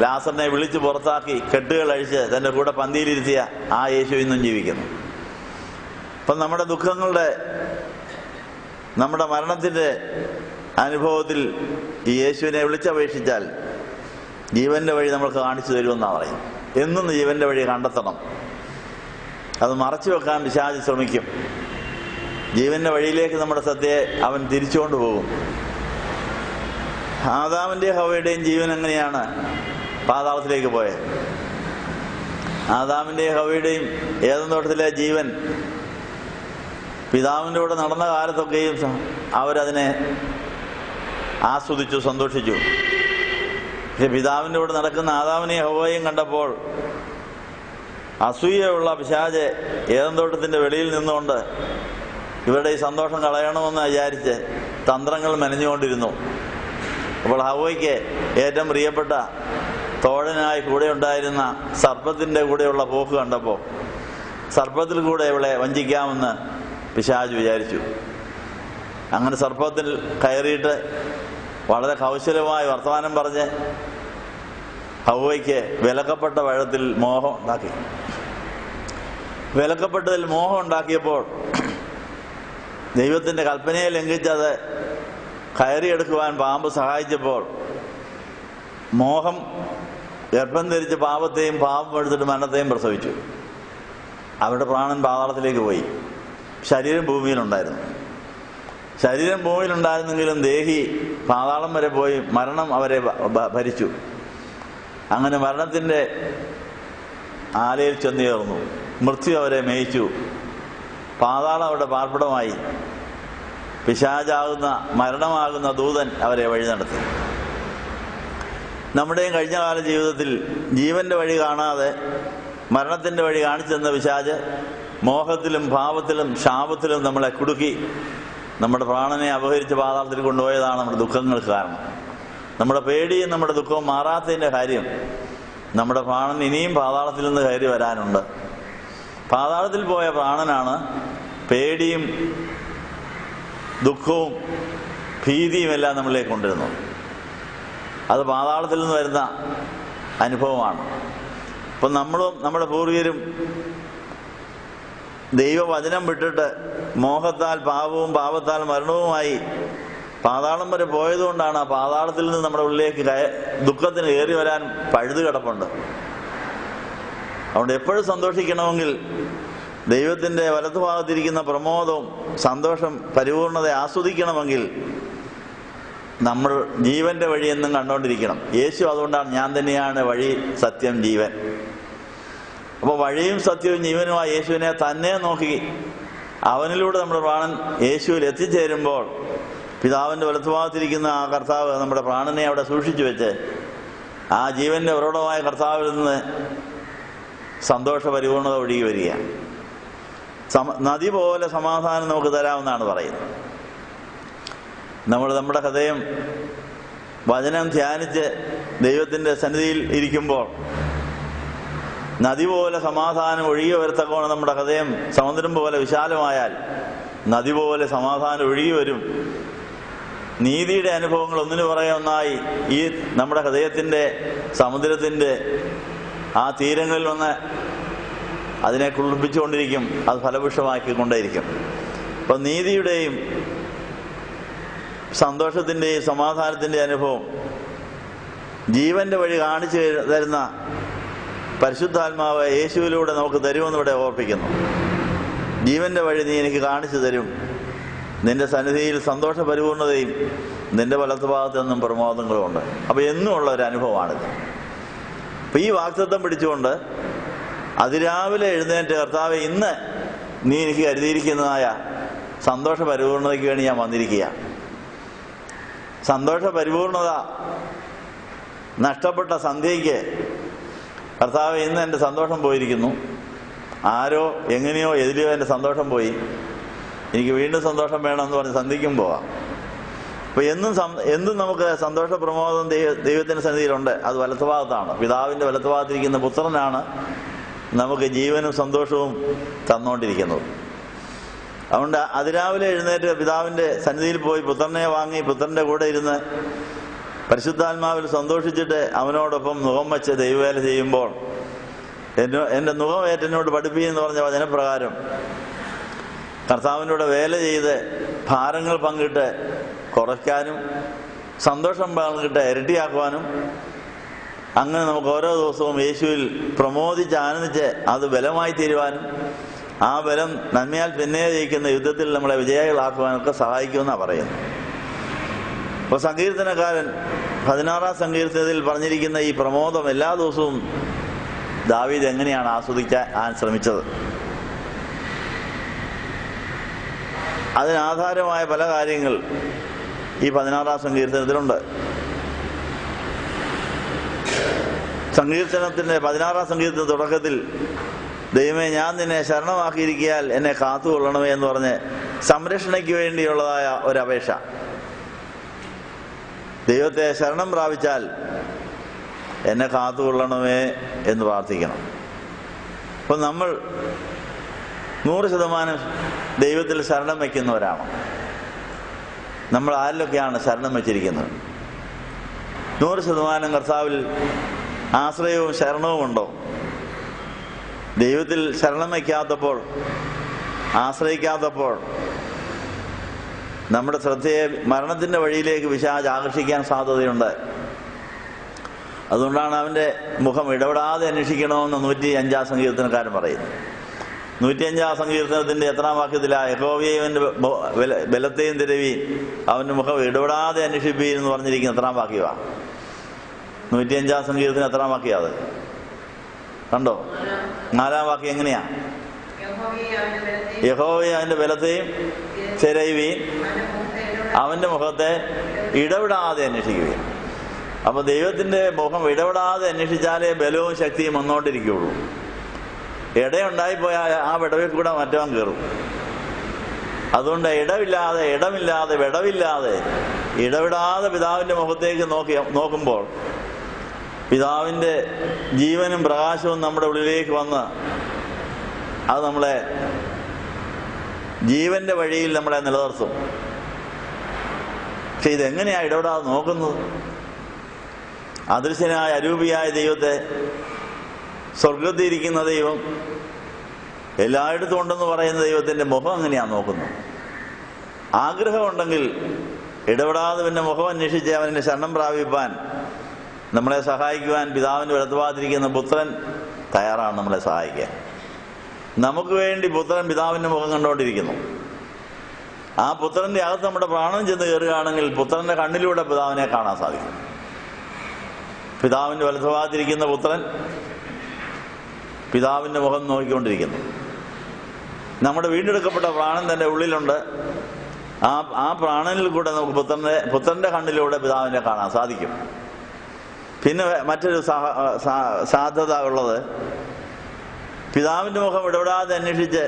ലാസറിനെ വിളിച്ച് പുറത്താക്കി കെട്ടുകൾ അഴിച്ച് തൻ്റെ കൂടെ പന്തിയിലിരുത്തിയ ആ യേശു ഇന്നും ജീവിക്കുന്നു. അപ്പം നമ്മുടെ ദുഃഖങ്ങളുടെ, നമ്മുടെ മരണത്തിൻ്റെ അനുഭവത്തിൽ ഈ യേശുവിനെ വിളിച്ചപേക്ഷിച്ചാൽ ജീവന്റെ വഴി നമ്മൾക്ക് കാണിച്ചു തരുമെന്നാണ് പറയുന്നത്. എന്നും ജീവന്റെ വഴി കണ്ടെത്തണം. അത് മറച്ചു വെക്കാൻ പിശാച് ശ്രമിക്കും. ജീവന്റെ വഴിയിലേക്ക് നമ്മുടെ ശ്രദ്ധയെ അവൻ തിരിച്ചുകൊണ്ട് പോകും. ആദാമിൻ്റെയും ഹവ്വയുടെയും ജീവൻ എങ്ങനെയാണ് പാതാളത്തിലേക്ക് പോയത്? ആദാമിൻ്റെയും ഹവ്വയുടെയും ഏദൻ തോട്ടത്തിലെ ജീവൻ പിതാവിൻ്റെ കൂടെ നടന്ന കാലത്തൊക്കെയും അവരതിനെ ആസ്വദിച്ചു, സന്തോഷിച്ചു. പക്ഷെ പിതാവിൻ്റെ കൂടെ നടക്കുന്ന ആദാമിനെയും ഹവ്വയെയും കണ്ടപ്പോൾ അസൂയയുള്ള പിശാച് ഏദൻ തോട്ടത്തിൻ്റെ വെളിയിൽ നിന്നുകൊണ്ട് ഇവരുടെ ഈ സന്തോഷം കളയണമെന്ന് വിചാരിച്ച് തന്ത്രങ്ങൾ മെനഞ്ഞുകൊണ്ടിരുന്നു. അപ്പോൾ ഹവ്വയ്ക്ക് ഏറ്റവും പ്രിയപ്പെട്ട തോഴനായി കൂടെ ഉണ്ടായിരുന്ന സർപ്പത്തിൻ്റെ കൂടെയുള്ള പോക്ക് കണ്ടപ്പോൾ സർപ്പത്തിൽ കൂടെ ഇവളെ വഞ്ചിക്കാമെന്ന് പിശാച് വിചാരിച്ചു. അങ്ങനെ സർപ്പത്തിൽ കയറിയിട്ട് വളരെ കൗശലമായി വർത്തമാനം പറഞ്ഞ് ഹവ്വയ്ക്ക് വിലക്കപ്പെട്ട പഴത്തിൽ മോഹം ഉണ്ടാക്കി. വിലക്കപ്പെട്ടതിൽ മോഹം ഉണ്ടാക്കിയപ്പോൾ ദൈവത്തിൻ്റെ കൽപ്പനയെ ലംഘിച്ചത് കയറിയെടുക്കുവാൻ പാമ്പ് സഹായിച്ചപ്പോൾ മോഹം ഗർഭം ധരിച്ച് പാപത്തെയും, പാപം എടുത്തിട്ട് മരണത്തെയും പ്രസവിച്ചു. അവരുടെ പ്രാണൻ പാതാളത്തിലേക്ക് പോയി. ശരീരം ഭൂമിയിലുണ്ടായിരുന്നു. ശരീരം ഭൂമിയിലുണ്ടായിരുന്നെങ്കിലും ദേഹി പാതാളം വരെ പോയി മരണം അവരെ ഭരിച്ചു. അങ്ങനെ മരണത്തിൻ്റെ ആലയിൽ ചെന്നു ചേർന്നു. മൃത്യു അവരെ മേയിച്ചു. പാതാളം അവരുടെ പാർപ്പിടമായി. പിശാചാകുന്ന, മരണമാകുന്ന ദൂതൻ അവരെ വഴി നടത്തി. നമ്മുടെയും കഴിഞ്ഞകാല ജീവിതത്തിൽ ജീവന്റെ വഴി കാണാതെ മരണത്തിൻ്റെ വഴി കാണിച്ചു തന്ന പിശാച് മോഹത്തിലും പാപത്തിലും ശാപത്തിലും നമ്മളെ കുടുക്കി നമ്മുടെ പ്രാണനെ അപഹരിച്ച് പാതാളത്തിൽ കൊണ്ടുപോയതാണ് നമ്മുടെ ദുഃഖങ്ങൾക്ക് കാരണം. നമ്മുടെ പേടിയും നമ്മുടെ ദുഃഖവും മാറാത്തതിൻ്റെ കാര്യം നമ്മുടെ പ്രാണൻ ഇനിയും പാതാളത്തിൽ നിന്ന് കയറി വരാനുണ്ട്. പാതാളത്തിൽ പോയ പ്രാണനാണ് പേടിയും ദുഃഖവും ഭീതിയും എല്ലാം നമ്മളിലേക്ക് കൊണ്ടുവരുന്നത്. അത് പാതാളത്തിൽ നിന്ന് വരുന്ന അനുഭവമാണ്. അപ്പം നമ്മളും നമ്മുടെ പൂർവികരും ദൈവവചനം വിട്ടിട്ട് മോഹത്താൽ പാപവും പാപത്താൽ മരണവുമായി പാതാളം വരെ പോയതുകൊണ്ടാണ് ആ പാതാളത്തിൽ നിന്ന് നമ്മുടെ ഉള്ളിലേക്ക് ദുഃഖത്തിന് കയറി വരാൻ പഴുതു കിടപ്പുണ്ട്. അതുകൊണ്ട് എപ്പോഴും സന്തോഷിക്കണമെങ്കിൽ ദൈവത്തിൻ്റെ വലതുഭാഗത്തിരിക്കുന്ന പ്രമോദവും സന്തോഷം പരിപൂർണത ആസ്വദിക്കണമെങ്കിൽ നമ്മൾ ജീവന്റെ വഴിയെന്നും കണ്ടുകൊണ്ടിരിക്കണം. യേശു അതുകൊണ്ടാണ് ഞാൻ തന്നെയാണ് വഴി, സത്യം, ജീവൻ. അപ്പോൾ വഴിയും സത്യവും ജീവനുമായ യേശുവിനെ തന്നെ നോക്കി അവനിലൂടെ നമ്മുടെ പ്രാണൻ യേശുവിൽ എത്തിച്ചേരുമ്പോൾ പിതാവിൻ്റെ വലത്തുഭാഗത്തിരിക്കുന്ന ആ കർത്താവ് നമ്മുടെ പ്രാണനെ അവിടെ സൂക്ഷിച്ചു വെച്ച് ആ ജീവന്റെ ഉറവിടമായ കർത്താവിൽ നിന്ന് സന്തോഷ പരിപൂർണത ഒഴുകി വരിക. നദി പോലെ സമാധാനം നമുക്ക് തരാമെന്നാണ് പറയുന്നത്. നമ്മൾ നമ്മുടെ ഹൃദയം വചനം ധ്യാനിച്ച് ദൈവത്തിൻ്റെ സന്നിധിയിൽ ഇരിക്കുമ്പോൾ നദി പോലെ സമാധാനം ഒഴുകി വരത്തക്കോണം നമ്മുടെ ഹൃദയം സമുദ്രം പോലെ വിശാലമായാൽ നദി പോലെ സമാധാനം ഒഴുകി വരും. നീതിയുടെ അനുഭവങ്ങൾ ഒന്നിനു പുറകെ ഒന്നായി ഈ നമ്മുടെ ഹൃദയത്തിൻ്റെ സമുദ്രത്തിൻ്റെ ആ തീരങ്ങളിൽ ഒന്ന് അതിനെ കുളിർപ്പിച്ചുകൊണ്ടിരിക്കും, അത് ഫലപുഷ്ടമാക്കിക്കൊണ്ടേയിരിക്കും. അപ്പം നീതിയുടെയും സന്തോഷത്തിൻ്റെയും സമാധാനത്തിൻ്റെയും അനുഭവം ജീവന്റെ വഴി കാണിച്ചു തരുന്ന പരിശുദ്ധാത്മാവ് യേശുവിലൂടെ നമുക്ക് തരുമെന്ന് ഇവിടെ ഓർപ്പിക്കുന്നു. ജീവന്റെ വഴി നീ എനിക്ക് കാണിച്ചു തരും, നിന്റെ സന്നിധിയിൽ സന്തോഷ പരിപൂർണതയും നിന്റെ വലത്തുഭാഗത്ത് നിന്നും പ്രമോദങ്ങളും ഉണ്ട്. അപ്പോൾ എന്നുമുള്ള ഒരു അനുഭവമാണിത്. അപ്പം ഈ വാക്തത്വം പിടിച്ചുകൊണ്ട് അതിരാവിലെ എഴുന്നേറ്റ് കർത്താവെ, ഇന്ന് നീ എനിക്ക് കരുതിയിരിക്കുന്നതായ സന്തോഷ പരിപൂർണതയ്ക്ക് വേണ്ടി ഞാൻ വന്നിരിക്കുക. സന്തോഷ പരിപൂർണത നഷ്ടപ്പെട്ട സന്ധ്യയ്ക്ക് കർത്താവെ, ഇന്ന് എൻ്റെ സന്തോഷം പോയിരിക്കുന്നു, ആരോ എങ്ങനെയോ എതിരെയോ എൻ്റെ സന്തോഷം പോയി, എനിക്ക് വീണ്ടും സന്തോഷം വേണമെന്ന് പറഞ്ഞ് സന്ധിക്കും പോവാം. അപ്പോൾ എന്നും നമുക്ക് സന്തോഷ പ്രമോദം ദൈവത്തിൻ്റെ സന്നിധിയിലുണ്ട്. അത് വലത്തുഭാഗത്താണ്. പിതാവിൻ്റെ വലത്തുഭാഗത്തിരിക്കുന്ന പുത്രനാണ് നമുക്ക് ജീവനും സന്തോഷവും തന്നുകൊണ്ടിരിക്കുന്നത്. അതുകൊണ്ട് അതിരാവിലെ എഴുന്നേറ്റ് പിതാവിൻ്റെ സന്നിധിയിൽ പോയി പുത്രനെ വാങ്ങി പുത്രൻ്റെ കൂടെ ഇരുന്ന് പരിശുദ്ധാത്മാവിൽ സന്തോഷിച്ചിട്ട് അവനോടൊപ്പം മുഖം വെച്ച് ദൈവവേല ചെയ്യുമ്പോൾ എൻ്റെ മുഖം ഏറ്റെന്നോട് പഠിപ്പിയെന്ന് പറഞ്ഞ വചനപ്രകാരം കർത്താവിനോട് വേല ചെയ്ത് ഭാരങ്ങൾ പങ്കിട്ട് കുറയ്ക്കാനും സന്തോഷം പങ്കിട്ട് ഇരട്ടിയാക്കുവാനും അങ്ങനെ നമുക്ക് ഓരോ ദിവസവും യേശുവിൽ പ്രമോദിച്ച് ആനന്ദിച്ച് അത് ബലമായി തീരുവാനും ആ ബലം നന്മയാൽ പിന്നെ ജയിക്കുന്ന യുദ്ധത്തിൽ നമ്മളെ വിജയികളാക്കുവാനൊക്കെ സഹായിക്കുമെന്നാണ് പറയുന്നത്. അപ്പോൾ സങ്കീർത്തനക്കാരൻ 16-ാം സങ്കീർത്തനത്തിൽ പറഞ്ഞിരിക്കുന്ന ഈ പ്രമോദം എല്ലാ ദിവസവും ദാവീദ് എങ്ങനെയാണ് ആസ്വദിക്കാൻ ശ്രമിച്ചത്? അതിനാധാരമായ പല കാര്യങ്ങൾ ഈ 16-ാം സങ്കീർത്തനത്തിലുണ്ട്. സങ്കീർത്തനത്തിൻ്റെ 16-ാം സങ്കീർത്തന തുടക്കത്തിൽ ദൈവമേ, ഞാൻ നിന്നെ ശരണമാക്കിയിരിക്കാൻ എന്നെ കാത്തുകൊള്ളണമേ എന്ന് പറഞ്ഞ് സംരക്ഷണയ്ക്ക് വേണ്ടിയുള്ളതായ ഒരപേക്ഷ. ദൈവത്തെ ശരണം പ്രാപിച്ചാൽ എന്നെ കാത്തുകൊള്ളണമേ എന്ന് പ്രാർത്ഥിക്കണം. അപ്പം നമ്മൾ 100% ദൈവത്തിൽ ശരണം വയ്ക്കുന്നവരാണ്. നമ്മൾ ആരിലൊക്കെയാണ് ശരണം വച്ചിരിക്കുന്നത്? 100% കർത്താവിൽ ആശ്രയവും ശരണവും ഉണ്ടോ? ദൈവത്തിൽ ശരണം വയ്ക്കാത്തപ്പോൾ, ആശ്രയിക്കാത്തപ്പോൾ നമ്മുടെ ശ്രദ്ധയെ മരണത്തിൻ്റെ വഴിയിലേക്ക് പിശാച് ആകർഷിക്കാൻ സാധ്യതയുണ്ട്. അതുകൊണ്ടാണ് അവൻ്റെ മുഖം ഇടപെടാതെ അന്വേഷിക്കണമെന്ന് 105-ാം സങ്കീർത്തനക്കാരൻ പറയുന്നത്. 105-ാം സങ്കീർത്തനത്തിൻ്റെ എത്രാം വാക്യത്തിലാണ് യഹോവയെ ബലത്തെയും തിരവി അവൻ്റെ മുഖം ഇടപെടാതെ അന്വേഷിപ്പീന്ന് പറഞ്ഞിരിക്കുന്ന എത്രാം വാക്യമാണ്? 105-ാം സങ്കീർത്തനം എത്രാം വാക്യം? അത് കണ്ടോ? 4-ാം വാക്യം എങ്ങനെയാ? യഹോവയെ അവൻ്റെ ബലത്തെയും തിരയുവീൻ അവൻ്റെ മുഖത്തെ ഇടപെടാതെ അന്വേഷിക്കുകയും. അപ്പോൾ ദൈവത്തിൻ്റെ മുഖം ഇടപെടാതെ അന്വേഷിച്ചാലേ ബലവും ശക്തിയും വന്നുകൊണ്ടിരിക്കുകയുള്ളൂ. ഇടയുണ്ടായിപ്പോയാൽ ആ വിടവിൽ കൂടെ മറ്റവൻ കയറും. അതുകൊണ്ട് വിടവില്ലാതെ ഇടവിടാതെ പിതാവിൻ്റെ മുഖത്തേക്ക് നോക്കുമ്പോൾ പിതാവിൻ്റെ ജീവനും പ്രകാശവും നമ്മുടെ ഉള്ളിലേക്ക് വന്ന് അത് നമ്മളെ ജീവന്റെ വഴിയിൽ നമ്മളെ നിലനിർത്തും. പക്ഷെ ഇതെങ്ങനെയാണ് ഇടപെടാതെ നോക്കുന്നത്? അദൃശ്യനായ അരൂപിയായ ദൈവത്തെ, സ്വർഗത്തിൽ ഇരിക്കുന്ന ദൈവം, എല്ലായിടത്തും ഉണ്ടെന്ന് പറയുന്ന ദൈവത്തിൻ്റെ മുഖം എങ്ങനെയാണ് നോക്കുന്നത്? ആഗ്രഹമുണ്ടെങ്കിൽ ഇടപെടാതെ പിന്നെ മുഖം അന്വേഷിച്ച് അവനെ ശരണം പ്രാപിപ്പാൻ നമ്മളെ സഹായിക്കുവാൻ പിതാവിൻ്റെ വലത്തുഭാഗത്തിരിക്കുന്ന പുത്രൻ തയ്യാറാണ് നമ്മളെ സഹായിക്കാൻ. നമുക്ക് വേണ്ടി പുത്രൻ പിതാവിന്റെ മുഖം കണ്ടുകൊണ്ടിരിക്കുന്നു. ആ പുത്രന്റെ അകത്ത് നമ്മുടെ പ്രാണൻ ചെന്ന് കയറുകയാണെങ്കിൽ പുത്രന്റെ കണ്ണിലൂടെ പിതാവിനെ കാണാൻ സാധിക്കും. പിതാവിന്റെ വലതുഭാഗത്തിരിക്കുന്ന പുത്രൻ പിതാവിന്റെ മുഖം നോക്കിക്കൊണ്ടിരിക്കുന്നു. നമ്മുടെ വീണ്ടെടുക്കപ്പെട്ട പ്രാണൻ തന്റെ ഉള്ളിലുണ്ട്. ആ പ്രാണനിൽ കൂടെ നമുക്ക് പുത്രന്റെ കണ്ണിലൂടെ പിതാവിനെ കാണാൻ സാധിക്കും. പിന്നെ മറ്റൊരു സാധ്യത ഉള്ളത്, പിതാവിന്റെ മുഖം ഇടപെടാതെ അന്വേഷിച്ച്